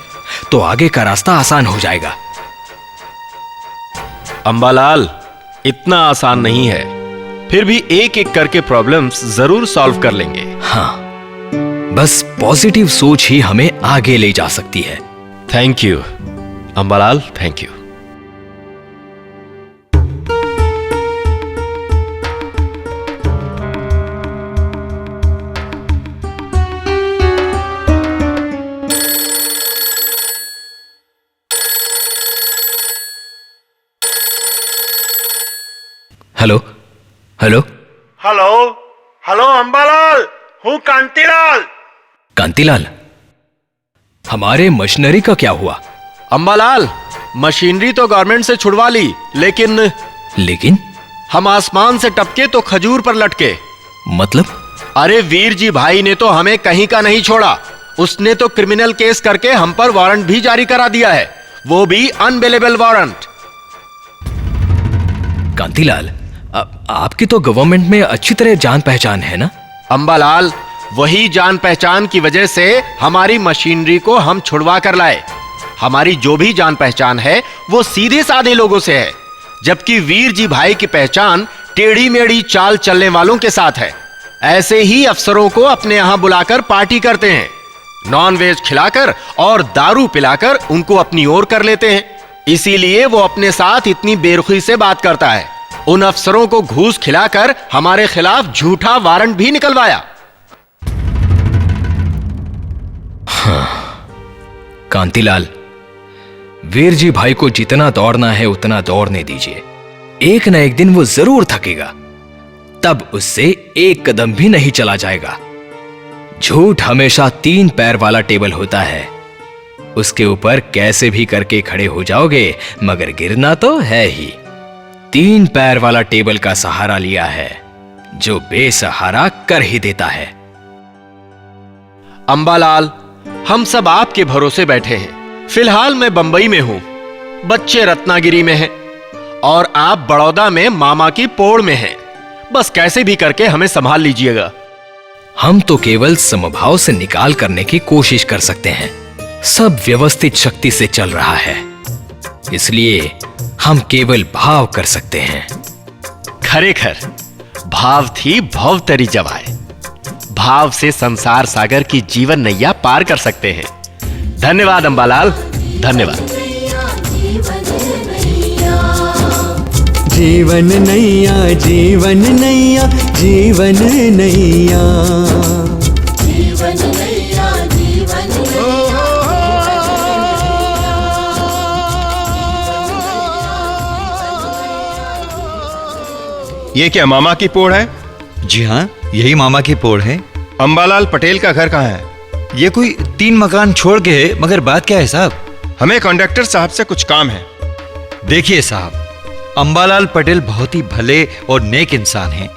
तो आगे का रास्ता आसान हो जाएगा। अंबालाल, इतना आसान नहीं है, फिर भी एक एक करके प्रॉब्लम्स जरूर सॉल्व कर लेंगे। हाँ, बस पॉजिटिव सोच ही हमें आगे ले जा सकती है। Thank you Ambalal, thank you. Hello hello hello hello Ambalal, हूँ कांतिलाल। कांतिलाल, हमारे मशीनरी का क्या हुआ? अंबालाल, मशीनरी तो गवर्नमेंट से छुड़वा ली, लेकिन हम आसमान से टपके तो खजूर पर लटके। मतलब? अरे वीर जी भाई ने तो हमें कहीं का नहीं छोड़ा। उसने तो क्रिमिनल केस करके हम पर वारंट भी जारी करा दिया है, वो भी अनबेलेबल वारंट। कांतिलाल, आपकी तो गवर्नमेंट में अच्छी तरह जान पहचान है ना? अंबालाल, वही जान पहचान की वजह से हमारी मशीनरी को हम छुड़वा कर लाए। हमारी जो भी जान पहचान है वो सीधे साधे लोगों से है, जबकि वीर जी भाई की पहचान टेढ़ी मेढ़ी चाल चलने वालों के साथ है। ऐसे ही अफसरों को अपने यहां बुलाकर पार्टी करते हैं, नॉन वेज खिलाकर और दारू पिलाकर उनको अपनी ओर कर लेते हैं। इसीलिए वो अपने साथ इतनी बेरुखी से बात करता है। उन अफसरों को घूस खिलाकर हमारे खिलाफ झूठा वारंट भी निकलवाया। हाँ, कांतिलाल, वीर जी भाई को जितना दौड़ना है उतना दौड़ने दीजिए। एक न एक दिन वो जरूर थकेगा, तब उससे एक कदम भी नहीं चला जाएगा। झूठ हमेशा 3 पैर वाला टेबल होता है, उसके ऊपर कैसे भी करके खड़े हो जाओगे मगर गिरना तो है ही। 3 पैर वाला टेबल का सहारा लिया है जो बेसहारा कर ही देता है। अंबालाल, हम सब आपके भरोसे बैठे हैं। फिलहाल मैं बंबई में हूं, बच्चे रत्नागिरी में हैं और आप बड़ौदा में मामा की पोड़ में हैं। बस कैसे भी करके हमें संभाल लीजिएगा। हम तो केवल समभाव से निकाल करने की कोशिश कर सकते हैं। सब व्यवस्थित शक्ति से चल रहा है, इसलिए हम केवल भाव कर सकते हैं। खरेखर भाव थी भवतरी जवाए। भाव से संसार सागर की जीवन नैया पार कर सकते हैं। धन्यवाद अंबालाल, धन्यवाद। जीवन नैया, जीवन नैया, जीवन नैया, जीवन नैया, जीवन ये क्या मामा की पोड़ है? जी हाँ, यही मामा की पोड़ है। अंबालाल पटेल का घर कहाँ है? ये कोई 3 मकान छोड़ के है, मगर बात क्या है साहब? हमें कॉन्ट्रैक्टर साहब से कुछ काम है। देखिए साहब, अंबालाल पटेल बहुत ही भले और नेक इंसान हैं।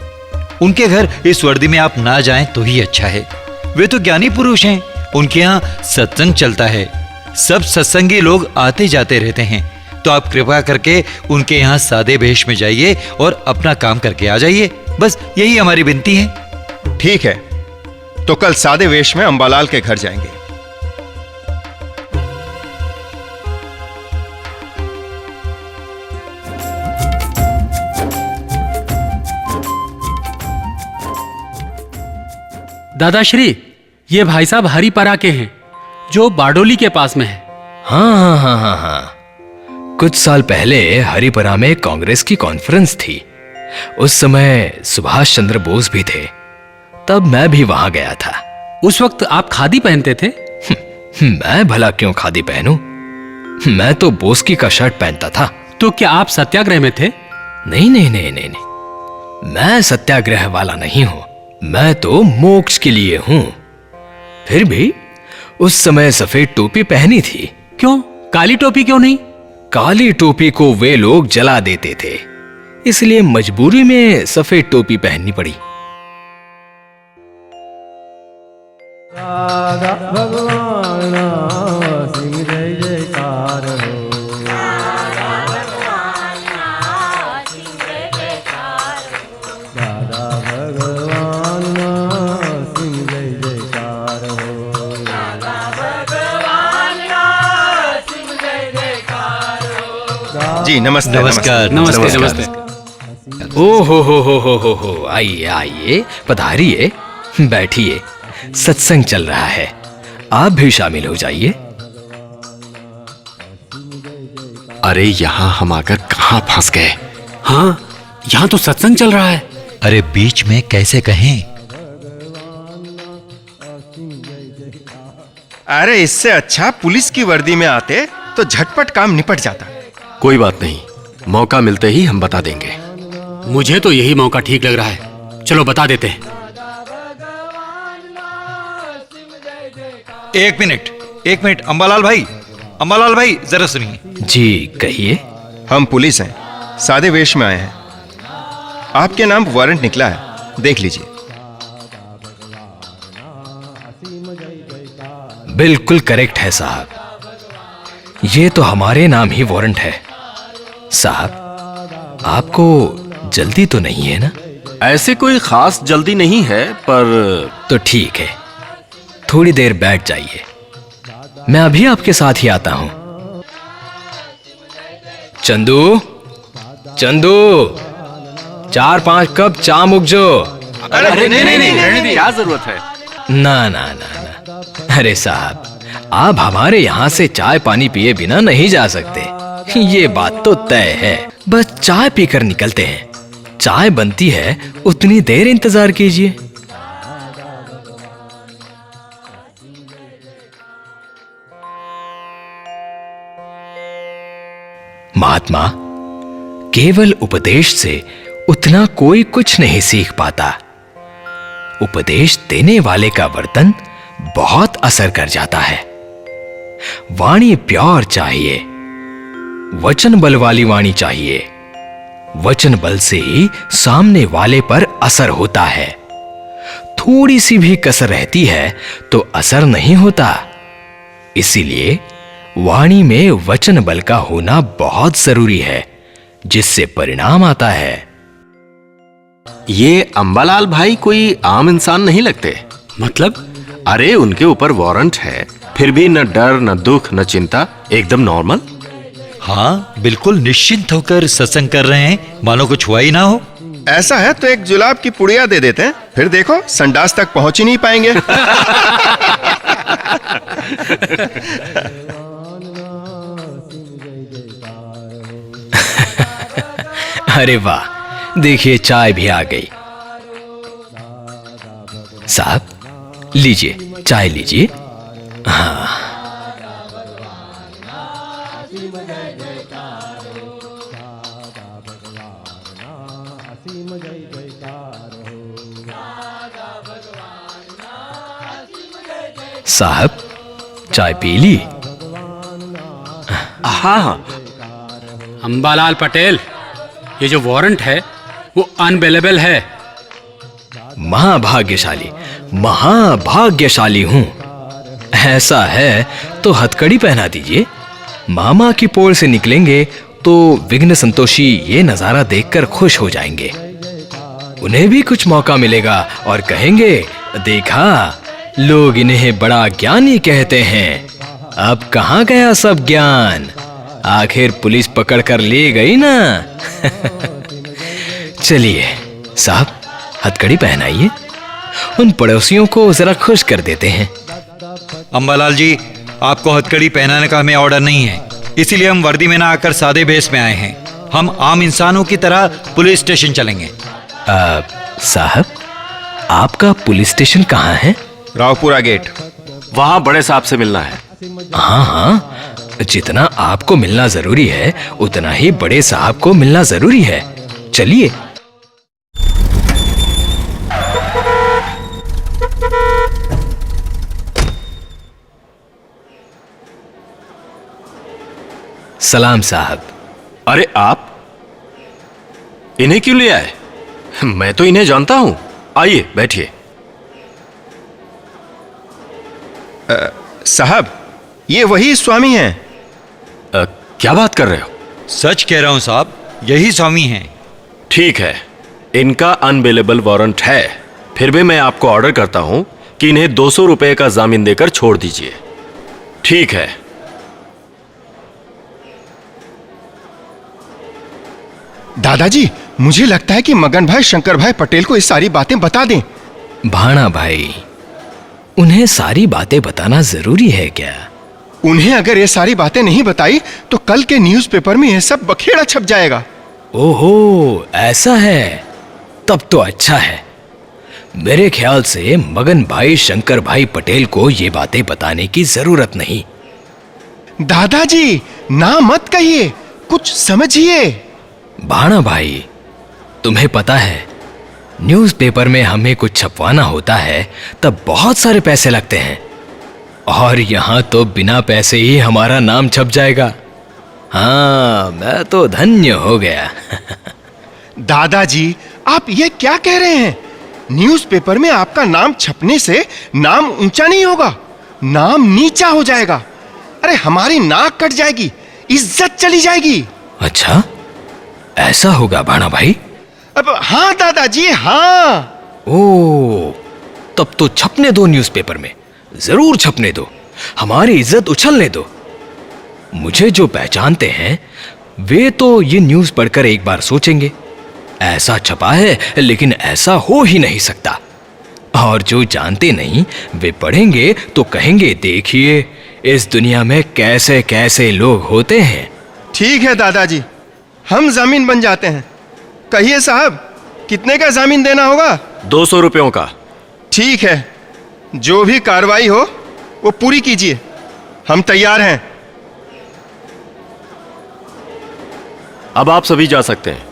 उनके घर इस वर्दी में आप ना जाएं तो ही अच्छा है। वे तो ज्ञानी पुरुष हैं, उनके यहाँ सत्संग चलता है, सब सत्संगी लोग आते जाते रहते हैं। तो आप कृपा करके उनके यहाँ सादे वेश में जाइए और अपना काम करके आ जाइए। बस यही हमारी विनती है। ठीक है, तो कल सादे वेश में अंबालाल के घर जाएंगे। दादाश्री, ये भाई साहब हरिपरा के हैं, जो बारडोली के पास में है। हाँ हाँ हाँ हाँ हाँ, कुछ साल पहले हरिपरा में कांग्रेस की कॉन्फ्रेंस थी। उस समय सुभाष चंद्र बोस भी थे, तब मैं भी वहां गया था। उस वक्त आप खादी पहनते थे? मैं भला क्यों खादी पहनूं? मैं तो बोस की का शर्ट पहनता था। तो क्या आप सत्याग्रह में थे? नहीं नहीं नहीं नहीं नहीं, मैं सत्याग्रह वाला नहीं हूं। मैं तो मोक्ष के लिए हूं। फिर भी उस समय सफेद टोपी पहनी थी। क्यों? काली टोपी क्यों नहीं? काली टोपी को वे लोग जला देते थे, इसलिए मजबूरी में सफेद टोपी पहननी पड़ी। भगवान सिंह जय जयकार हो। दादा भगवान सिंह जय जयकार हो। दादा भगवान सिंह जय जयकार हो। जी नमस्ते। नमस्कार। नमस्ते नमस्ते। ओ हो, आइए आइए, पधारिए, बैठिए। सत्संग चल रहा है, आप भी शामिल हो जाइए। अरे यहाँ हम आकर कहाँ फंस गए? हाँ, यहाँ तो सत्संग चल रहा है। अरे बीच में कैसे कहें? अरे इससे अच्छा पुलिस की वर्दी में आते तो झटपट काम निपट जाता। कोई बात नहीं, मौका मिलते ही हम बता देंगे। मुझे तो यही मौका ठीक लग रहा है। चलो बता देते हैं। एक मिनट, अंबालाल भाई जरा सुनिए। जी कहिए। हम पुलिस हैं, सादे वेश में आए हैं। आपके नाम वारंट निकला है, देख लीजिए। बिल्कुल करेक्ट है साहब, ये तो हमारे नाम ही वारंट है। साहब, आपको जल्दी तो नहीं है ना? ऐसे कोई खास जल्दी नहीं है, पर तो ठीक है, थोड़ी देर बैठ जाइए, मैं अभी आपके साथ ही आता हूं। चंदू, 4-5 कप चा मुगजो। अरे नहीं, क्या जरूरत है? ना, अरे साहब, आप हमारे यहाँ से चाय पानी पिए बिना नहीं जा सकते, ये बात तो तय है। बस चाय पीकर निकलते हैं, चाय बनती है उतनी देर इंतजार कीजिए। महात्मा, केवल उपदेश से उतना कोई कुछ नहीं सीख पाता। उपदेश देने वाले का वर्तन बहुत असर कर जाता है। वाणी प्योर चाहिए, वचन बल वाली वाणी चाहिए। वचन बल से ही सामने वाले पर असर होता है। थोड़ी सी भी कसर रहती है तो असर नहीं होता। इसीलिए वाणी में वचन बल का होना बहुत जरूरी है, जिससे परिणाम आता है। ये अंबालाल भाई कोई आम इंसान नहीं लगते। मतलब? अरे उनके ऊपर वारंट है, फिर भी न डर न दुख न चिंता, एकदम नॉर्मल। हाँ, बिल्कुल निश्चिंत होकर सत्संग कर रहे हैं, मानो कुछ हुआ ही ना हो। ऐसा है तो एक जुलाब की पुड़िया दे देते हैं, फिर देखो संडास तक पहुंच ही नहीं पाएंगे। अरे वाह, देखिए चाय भी आ गई। साहब लीजिए, चाय लीजिए। हाँ, साहब चाय पी ली? हाँ। अंबालाल पटेल, ये जो वारंट है वो अनअवेलेबल है। महाभाग्यशाली हूं। ऐसा है तो हथकड़ी पहना दीजिए। मामा की पोल से निकलेंगे तो विघ्न संतोषी ये नजारा देखकर खुश हो जाएंगे। उन्हें भी कुछ मौका मिलेगा और कहेंगे, देखा, लोग इन्हें बड़ा ज्ञानी कहते हैं। अब कहाँ गया सब ज्ञान? आखिर पुलिस पकड़ कर ले गई ना। चलिए साहब, हथकड़ी पहनाइए, उन पड़ोसियों को जरा खुश कर देते हैं। अंबालाल जी, आपको हथकड़ी पहनाने का हमें ऑर्डर नहीं है, इसीलिए हम वर्दी में ना आकर सादे भेष में आए हैं। हम आम इंसानों की तरह पुलिस स्टेशन चलेंगे। साहब, आपका पुलिस स्टेशन कहाँ है? रावपुरा गेट। वहां बड़े साहब से मिलना है। हाँ, जितना आपको मिलना जरूरी है उतना ही बड़े साहब को मिलना जरूरी है। चलिए। सलाम साहब। अरे आप इन्हें क्यों ले आए? मैं तो इन्हें जानता हूं। आइए बैठिए। साहब, ये वही स्वामी हैं। क्या बात कर रहे हो? सच कह रहा हूं साहब, यही स्वामी हैं। ठीक है, इनका अनबेलेबल वारंट है। फिर भी मैं आपको ऑर्डर करता हूं कि इन्हें 200 रुपए का जामीन देकर छोड़ दीजिए। ठीक है। दादाजी, मुझे लगता है कि मगन भाई शंकर भाई पटेल को ये सारी बातें बता दें। भाणा भाई, उन्हें सारी बातें बताना जरूरी है क्या? उन्हें अगर ये सारी बातें नहीं बताई तो कल के न्यूज़पेपर में यह सब बखेड़ा छप जाएगा। ओहो, ऐसा है? तब तो अच्छा है। मेरे ख्याल से मगन भाई शंकर भाई पटेल को ये बातें बताने की जरूरत नहीं। दादाजी, ना मत कहिए, कुछ समझिए। भाणा भाई, तुम्हें पता है, न्यूज़पेपर में हमें कुछ छपवाना होता है तब बहुत सारे पैसे लगते हैं, और यहां तो बिना पैसे ही हमारा नाम छप जाएगा। हाँ, मैं तो धन्य हो गया। दादाजी, आप ये क्या कह रहे हैं? न्यूज़पेपर में आपका नाम छपने से नाम ऊंचा नहीं होगा, नाम नीचा हो जाएगा। अरे हमारी नाक कट जाएगी, इज्जत चली जाएगी। अच्छा, ऐसा होगा भाणा भाई? अब हाँ दादाजी, हाँ। ओ, तब तो छपने दो, न्यूज़पेपर में जरूर छपने दो, हमारी इज्जत उछलने दो। मुझे जो पहचानते हैं वे तो ये न्यूज़ पढ़कर एक बार सोचेंगे, ऐसा छपा है लेकिन ऐसा हो ही नहीं सकता। और जो जानते नहीं वे पढ़ेंगे तो कहेंगे, देखिए इस दुनिया में कैसे कैसे लोग होते हैं। ठीक है दादाजी, हम जामीन बन जाते हैं। कहिए साहब, कितने का जामीन देना होगा? 200 रुपयों का। ठीक है, जो भी कार्रवाई हो वो पूरी कीजिए, हम तैयार हैं। अब आप सभी जा सकते हैं।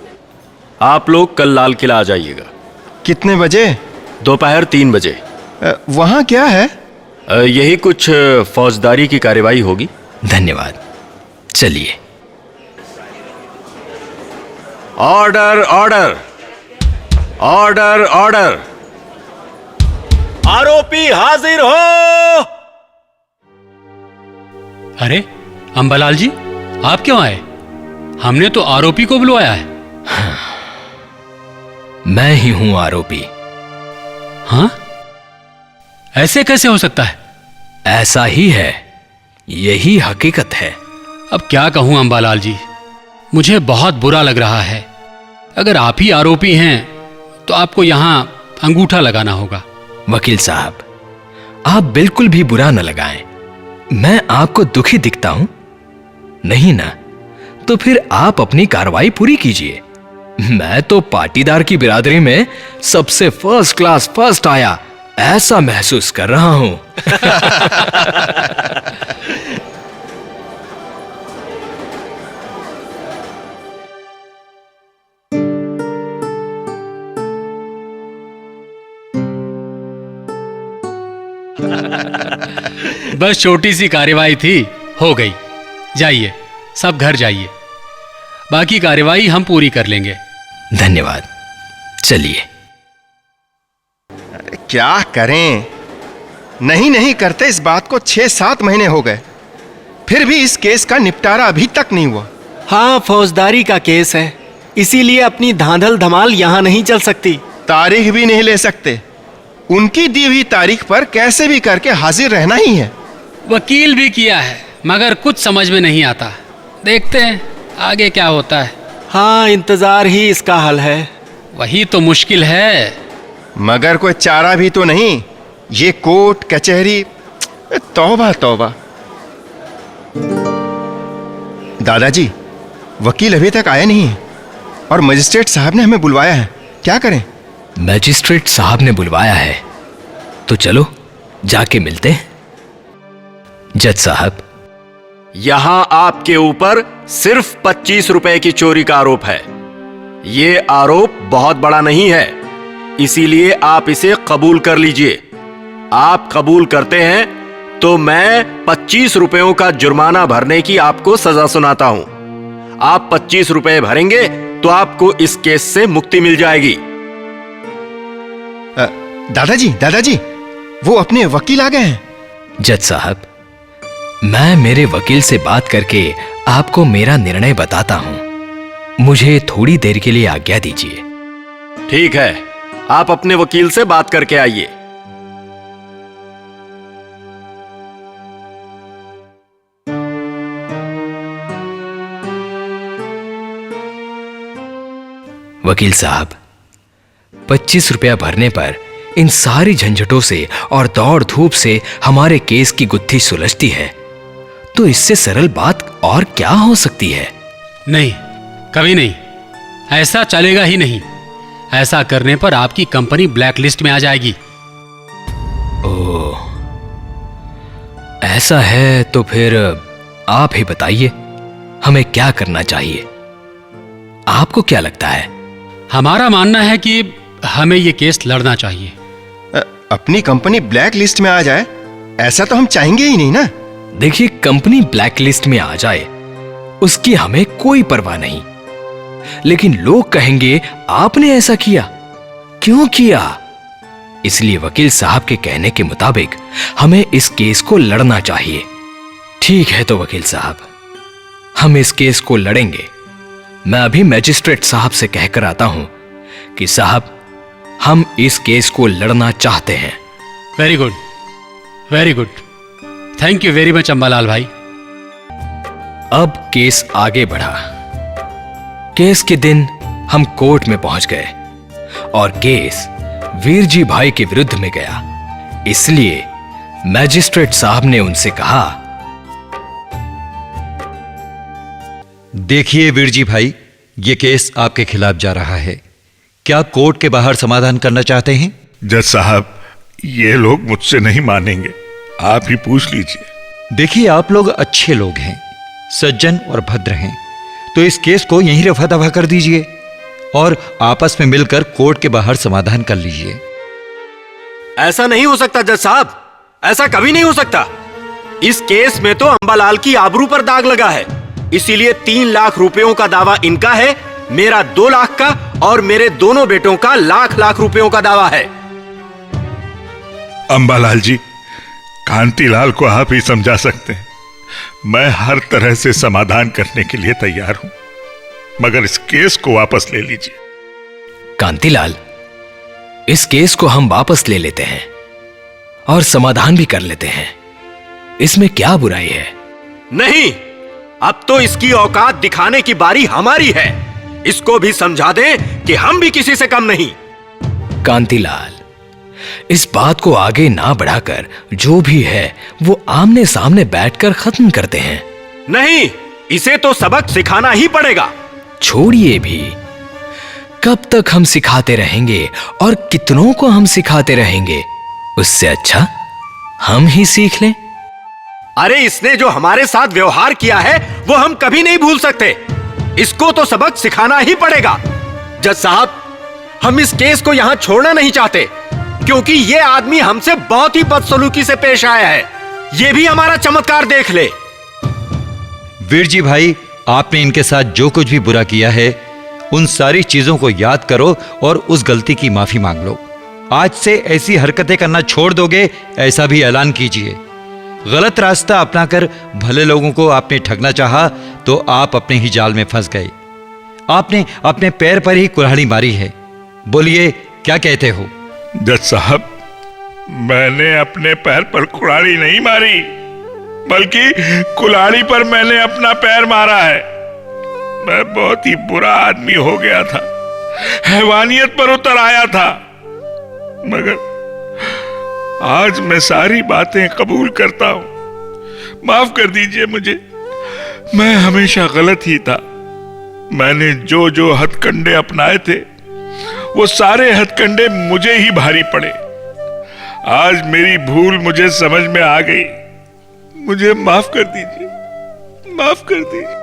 आप लोग कल लाल किला आ जाइएगा। कितने बजे? दोपहर 3 बजे। वहां क्या है? यही कुछ फौजदारी की कार्यवाही होगी। धन्यवाद, चलिए। Order order order order. आरोपी हाजिर हो। अरे अंबालाल जी, आप क्यों आए? हमने तो आरोपी को बुलवाया है। मैं ही हूं आरोपी। हाँ? ऐसे कैसे हो सकता है? ऐसा ही है, यही हकीकत है। अब क्या कहूं अंबालाल जी, मुझे बहुत बुरा लग रहा है। अगर आप ही आरोपी हैं तो आपको यहां अंगूठा लगाना होगा। वकील साहब, आप बिल्कुल भी बुरा न लगाएं। मैं आपको दुखी दिखता हूं? नहीं ना? तो फिर आप अपनी कार्रवाई पूरी कीजिए। मैं तो पाटीदार की बिरादरी में सबसे फर्स्ट क्लास फर्स्ट आया ऐसा महसूस कर रहा हूं। बस छोटी सी कार्यवाही थी, हो गई। जाइए, सब घर जाइए। बाकी कार्यवाही हम पूरी कर लेंगे। धन्यवाद, चलिए। क्या करें? नहीं करते इस बात को 6-7 महीने हो गए, फिर भी इस केस का निपटारा अभी तक नहीं हुआ। हाँ, फौजदारी का केस है, इसीलिए अपनी धांधल धमाल यहाँ नहीं चल सकती। तारीख भी नहीं ले सकते। उनकी दी हुई तारीख पर कैसे भी करके हाजिर रहना ही है। वकील भी किया है मगर कुछ समझ में नहीं आता। देखते हैं आगे क्या होता है। हाँ, इंतजार ही इसका हल है। वही तो मुश्किल है। मगर कोई चारा भी तो नहीं। ये कोर्ट कचहरी, तौबा तौबा। दादाजी, वकील अभी तक आए नहीं है और मजिस्ट्रेट साहब ने हमें बुलवाया है। क्या करें? मजिस्ट्रेट साहब ने बुलवाया है तो चलो जाके मिलते हैं। जज साहब, यहां आपके ऊपर सिर्फ 25 रुपए की चोरी का आरोप है। यह आरोप बहुत बड़ा नहीं है, इसीलिए आप इसे कबूल कर लीजिए। आप कबूल करते हैं तो मैं 25 रुपयों का जुर्माना भरने की आपको सजा सुनाता हूं। आप 25 रुपए भरेंगे तो आपको इस केस से मुक्ति मिल जाएगी। दादाजी, वो अपने वकील आ गए हैं। जज साहब, मैं मेरे वकील से बात करके आपको मेरा निर्णय बताता हूं। मुझे थोड़ी देर के लिए आज्ञा दीजिए। ठीक है, आप अपने वकील से बात करके आइए। वकील साहब, 25 रुपया भरने पर इन सारी झंझटों से और दौड़ धूप से हमारे केस की गुत्थी सुलझती है, तो इससे सरल बात और क्या हो सकती है? नहीं, कभी नहीं। ऐसा चलेगा ही नहीं। ऐसा करने पर आपकी कंपनी ब्लैक लिस्ट में आ जाएगी। ओह, ऐसा है तो फिर आप ही बताइए, हमें क्या करना चाहिए? आपको क्या लगता है? हमारा मानना है कि हमें यह केस लड़ना चाहिए। अपनी कंपनी ब्लैक लिस्ट में आ जाए, ऐसा तो हम चाहेंगे ही नहीं ना। देखिए, कंपनी ब्लैक लिस्ट में आ जाए उसकी हमें कोई परवाह नहीं, लेकिन लोग कहेंगे आपने ऐसा किया, क्यों किया? इसलिए वकील साहब के कहने के मुताबिक हमें इस केस को लड़ना चाहिए। ठीक है तो वकील साहब, हम इस केस को लड़ेंगे। मैं अभी मैजिस्ट्रेट साहब से कहकर आता हूं कि साहब, हम इस केस को लड़ना चाहते हैं। Very good, very good. Thank you very much Ambalal भाई। अब केस आगे बढ़ा। केस के दिन हम कोर्ट में पहुंच गए और केस वीरजी भाई के विरुद्ध में गया। इसलिए मैजिस्ट्रेट साहब ने उनसे कहा, देखिए वीरजी भाई, ये केस आपके खिलाफ जा रहा है। क्या कोर्ट के बाहर समाधान करना चाहते हैं? जज साहब, ये लोग मुझसे नहीं मानेंगे, आप ही पूछ लीजिए। देखिए, आप लोग अच्छे लोग हैं, सज्जन और भद्र हैं, तो इस केस को यहीं रफा दफा कर दीजिए और आपस में मिलकर कोर्ट के बाहर समाधान कर लीजिए। ऐसा नहीं हो सकता जज साहब, ऐसा कभी नहीं हो सकता। इस केस में तो अंबालाल की आबरू पर दाग लगा है, इसीलिए 3 लाख रुपयों का दावा इनका है, मेरा 2 लाख का और मेरे दोनों बेटों का लाख रुपयों का दावा है। अंबालाल जी, कांतिलाल को आप ही समझा सकते हैं। मैं हर तरह से समाधान करने के लिए तैयार हूं, मगर इस केस को वापस ले लीजिए। कांतिलाल, इस केस को हम वापस ले लेते हैं और समाधान भी कर लेते हैं। इसमें क्या बुराई है? नहीं, अब तो इसकी औकात दिखाने की बारी हमारी है। इसको भी समझा दें कि हम भी किसी से कम नहीं। कांतिलाल, इस बात को आगे ना बढ़ाकर जो भी है वो आमने सामने बैठकर खत्म करते हैं। नहीं, इसे तो सबक सिखाना ही पड़ेगा। छोड़िए भी, कब तक हम सिखाते रहेंगे और कितनों को हम सिखाते रहेंगे? उससे अच्छा हम ही सीख लें। अरे, इसने जो हमारे साथ व्यवहार किया है वो हम कभी नहीं भूल सकते। इसको तो सबक सिखाना ही पड़ेगा। जज साहब, हम इस केस को यहां छोड़ना नहीं चाहते, क्योंकि ये आदमी हमसे बहुत ही बदसलूकी से पेश आया है। ये भी हमारा चमत्कार देख ले। वीरजी भाई, आपने इनके साथ जो कुछ भी बुरा किया है, उन सारी चीजों को याद करो और उस गलती की माफी मांग लो। आज से ऐसी हरकतें करना छोड़ दोगे, ऐसा भी ऐलान कीजिए। गलत रास्ता अपनाकर भले लोगों को आपने ठगना चाहा तो आप अपने ही जाल में फंस गए। आपने अपने पैर पर ही कुल्हाड़ी मारी है। बोलिए, क्या कहते हो? जज साहब, मैंने अपने पैर पर कुल्हाड़ी नहीं मारी, बल्कि कुल्हाड़ी पर मैंने अपना पैर मारा है। मैं बहुत ही बुरा आदमी हो गया था, हैवानियत पर उतर आया था, मगर आज मैं सारी बातें कबूल करता हूं। माफ कर दीजिए मुझे, मैं हमेशा गलत ही था। मैंने जो जो हथकंडे अपनाए थे वो सारे हथकंडे मुझे ही भारी पड़े। आज मेरी भूल मुझे समझ में आ गई। मुझे माफ कर दीजिए, माफ कर दीजिए।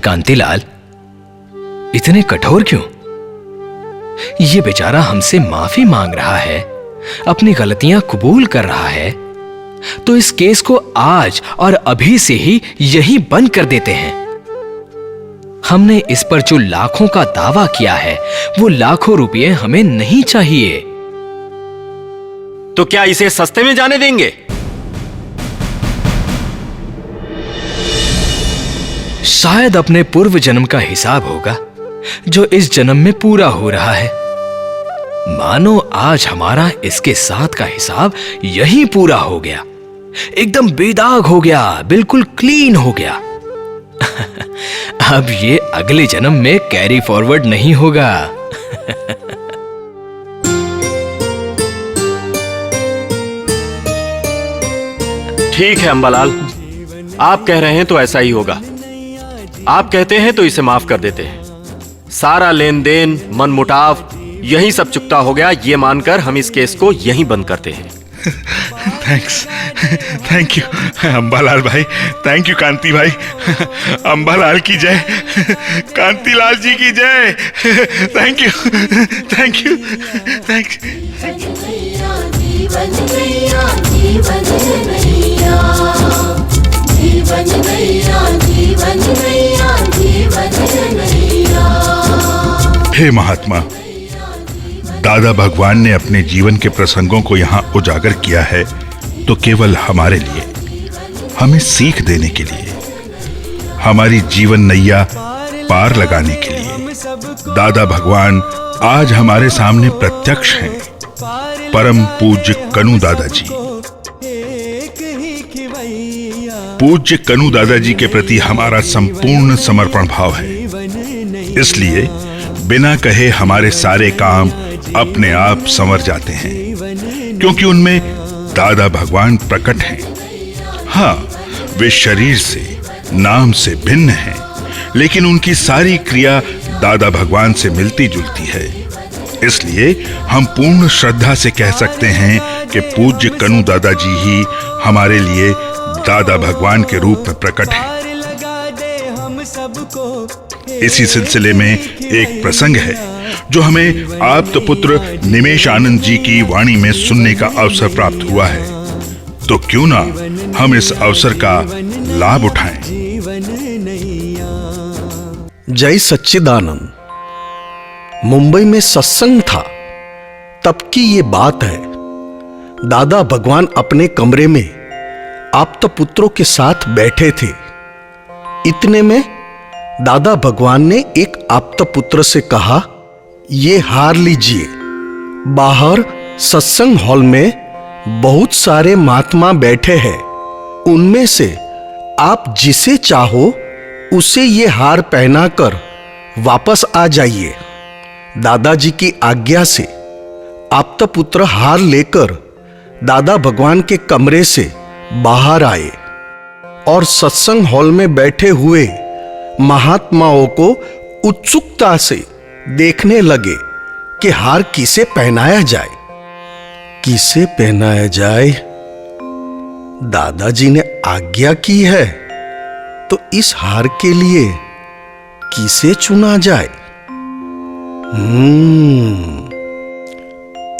कांतिलाल, इतने कठोर क्यों? ये बेचारा हमसे माफी मांग रहा है, अपनी गलतियां कबूल कर रहा है, तो इस केस को आज और अभी से ही यही बंद कर देते हैं। हमने इस पर जो लाखों का दावा किया है, वो लाखों रुपए हमें नहीं चाहिए। तो क्या इसे सस्ते में जाने देंगे? शायद अपने पूर्व जन्म का हिसाब होगा जो इस जन्म में पूरा हो रहा है। मानो आज हमारा इसके साथ का हिसाब यही पूरा हो गया, एकदम बेदाग हो गया, बिल्कुल क्लीन हो गया। अब ये अगले जन्म में कैरी फॉरवर्ड नहीं होगा। ठीक है अंबालाल, आप कह रहे हैं तो ऐसा ही होगा। आप कहते हैं तो इसे माफ कर देते हैं। सारा लेन देन, मनमुटाव, यही सब चुकता हो गया, ये मानकर हम इस केस को यहीं बंद करते हैं। थैंक्स, थैंक यू अंबालाल भाई, थैंक यू कांति भाई। अंबालाल की जय, कांतिलाल जी की जय। Thank you, thank you, thanks. हे महात्मा, दादा भगवान ने अपने जीवन के प्रसंगों को यहाँ उजागर किया है तो केवल हमारे लिए, हमें सीख देने के लिए, हमारी जीवन नैया पार लगाने के लिए। दादा भगवान आज हमारे सामने प्रत्यक्ष हैं। परम पूज्य कनु दादाजी। पूज्य कनु दादाजी के प्रति हमारा संपूर्ण समर्पण भाव है। इसलिए बिना कहे हमारे सारे काम अपने आप संवर जाते हैं, क्योंकि उनमें दादा भगवान प्रकट हैं। हाँ, वे शरीर से, नाम से भिन्न हैं, लेकिन उनकी सारी क्रिया दादा भगवान से मिलती जुलती है। इसलिए हम पूर्ण श्रद्धा से कह सकते हैं कि पूज्य कनु दादाजी ही हमारे लिए दादा भगवान के रूप में प्रकट हैं। इसी सिलसिले में एक प्रसंग है जो हमें आप्त पुत्र निमेश आनंद जी की वाणी में सुनने का अवसर प्राप्त हुआ है, तो क्यों ना हम इस अवसर का लाभ उठाएं। जय सच्चिदानंद। मुंबई में सत्संग था, तब की ये बात है। दादा भगवान अपने कमरे में आप्त पुत्रों के साथ बैठे थे। इतने में दादा भगवान ने एक आप्त पुत्र से कहा, ये हार लीजिए। बाहर सत्संग हॉल में बहुत सारे महात्मा बैठे हैं, उनमें से आप जिसे चाहो उसे ये हार पहनाकर वापस आ जाइए। दादाजी की आज्ञा से आप्त पुत्र हार लेकर दादा भगवान के कमरे से बाहर आए और सत्संग हॉल में बैठे हुए महात्माओं को उत्सुकता से देखने लगे कि हार किसे पहनाया जाए। किसे पहनाया जाए? दादाजी ने आज्ञा की है, तो इस हार के लिए किसे चुना जाए?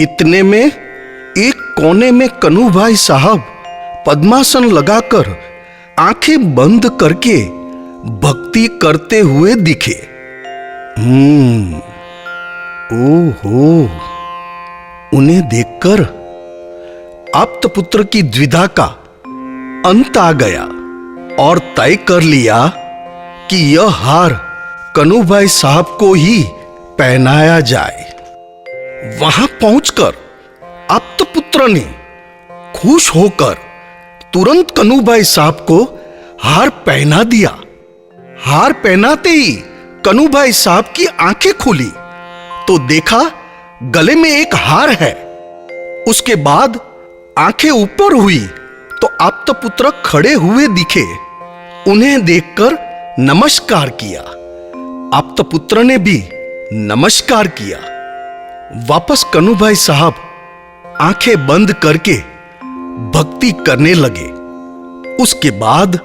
इतने में एक कोने में कनु भाई साहब पद्मासन लगाकर आंखें बंद करके भक्ति करते हुए दिखे। ओहो, उन्हें देखकर आप्त पुत्र की द्विधा का अंत आ गया और तय कर लिया कि यह हार कनु भाई साहब को ही पहनाया जाए। वहां पहुंचकर आप्त पुत्र ने खुश होकर तुरंत कनु भाई साहब को हार पहना दिया। हार पहनाते ही कनु भाई साहब की आंखें खुली तो देखा गले में एक हार है। उसके बाद आंखें ऊपर हुई तो आप्त पुत्र खड़े हुए दिखे। उन्हें देखकर नमस्कार किया। आप्त पुत्र ने भी नमस्कार किया। वापस कनु भाई साहब आंखें बंद करके भक्ति करने लगे। उसके बाद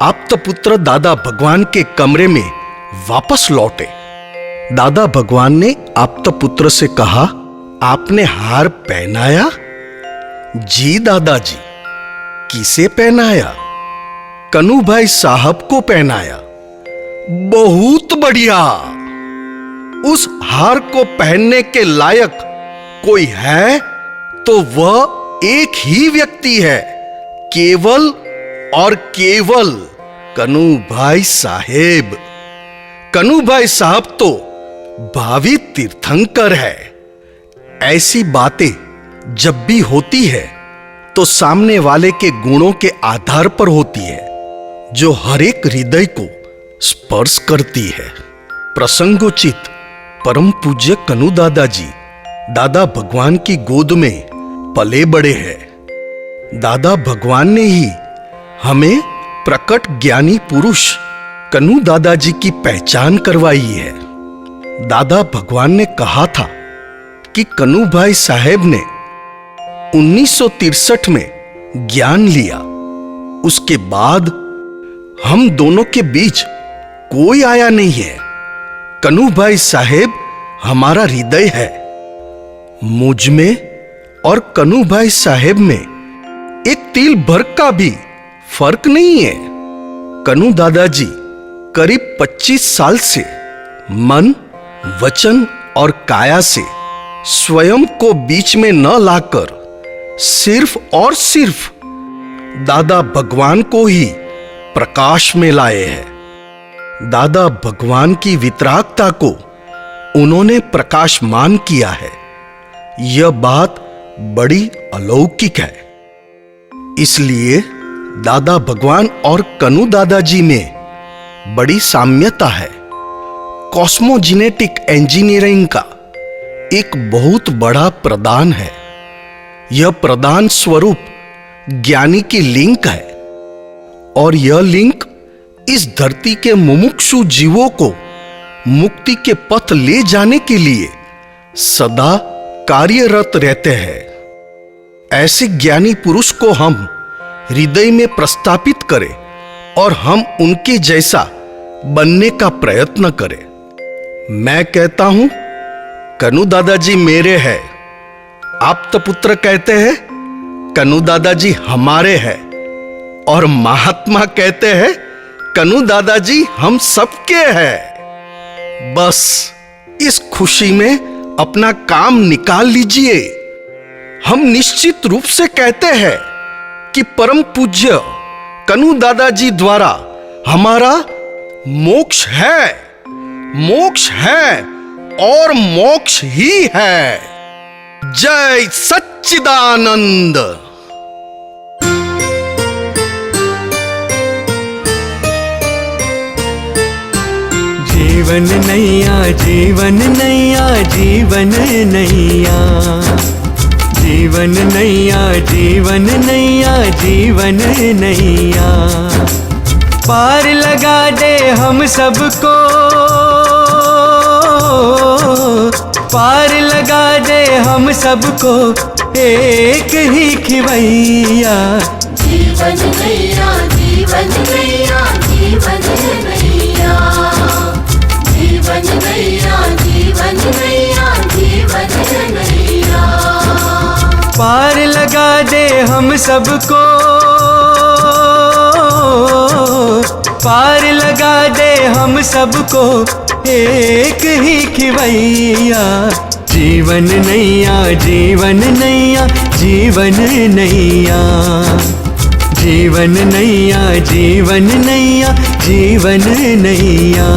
आप्त पुत्र दादा भगवान के कमरे में वापस लौटे। दादा भगवान ने आप्त पुत्र से कहा, आपने हार पहनाया? जी दादाजी। किसे पहनाया? कन्हू भाई साहब को पहनाया। बहुत बढ़िया। उस हार को पहनने के लायक कोई है तो वह एक ही व्यक्ति है, केवल और केवल कन्हू भाई साहेब। कन्हू भाई साहब तो भावी तीर्थंकर है। ऐसी बातें जब भी होती है तो सामने वाले के गुणों के आधार पर होती है, जो हर एक हृदय को स्पर्श करती है। प्रसंगोचित परम पूज्य कन्हू दादाजी दादा भगवान की गोद में पले बड़े हैं। दादा भगवान ने ही हमें प्रकट ज्ञानी पुरुष कन्हू दादाजी की पहचान करवाई है। दादा भगवान ने कहा था कि कन्हू भाई साहेब ने 1963 में ज्ञान लिया। उसके बाद हम दोनों के बीच कोई आया नहीं है। कन्हू भाई साहेब हमारा हृदय है। मुझ में और कन्हू भाई साहेब में एक तिल भर का भी फर्क नहीं है। कन्हू दादाजी करीब 25 साल से मन, वचन और काया से स्वयं को बीच में न लाकर सिर्फ और सिर्फ दादा भगवान को ही प्रकाश में लाए हैं। दादा भगवान की वितरागता को उन्होंने प्रकाशमान किया है। यह बात बड़ी अलौकिक है। इसलिए दादा भगवान और कन्हू दादाजी में बड़ी साम्यता है। कॉस्मोजेनेटिक इंजीनियरिंग का एक बहुत बड़ा प्रदान है। यह प्रदान स्वरूप ज्ञानी की लिंक है, और यह लिंक इस धरती के मुमुक्षु जीवों को मुक्ति के पथ ले जाने के लिए सदा कार्यरत रहते हैं। ऐसे ज्ञानी पुरुष को हम हृदय में प्रस्थापित करें और हम उनके जैसा बनने का प्रयत्न करें। मैं कहता हूं कन्हू दादाजी मेरे हैं। आप्त पुत्र कहते हैं कन्हू दादाजी हमारे हैं, और महात्मा कहते हैं कन्हू दादाजी हम सबके हैं। बस इस खुशी में अपना काम निकाल लीजिए। हम निश्चित रूप से कहते हैं कि परम पूज्य कन्हू दादाजी द्वारा हमारा मोक्ष है, मोक्ष है और मोक्ष ही है। जय सच्चिदानंद। जीवन नैया, जीवन नैया, जीवन नैया, जीवन नैया, जीवन नैया, जीवन नैया, पार लगा दे हम सबको, पार लगा दे हम सबको, एक ही खिवैया। जीवन नैया, जीवन नैया, जीवन नैया, जीवन नैया, जीवन नैया, जीवन नैया, पार लगा दे हम सबको, पार लगा दे हम सबको, एक ही खिवैया। जीवन नैया, जीवन नैया, जीवन नैया, जीवन नैया, जीवन नैया, जीवन नैया।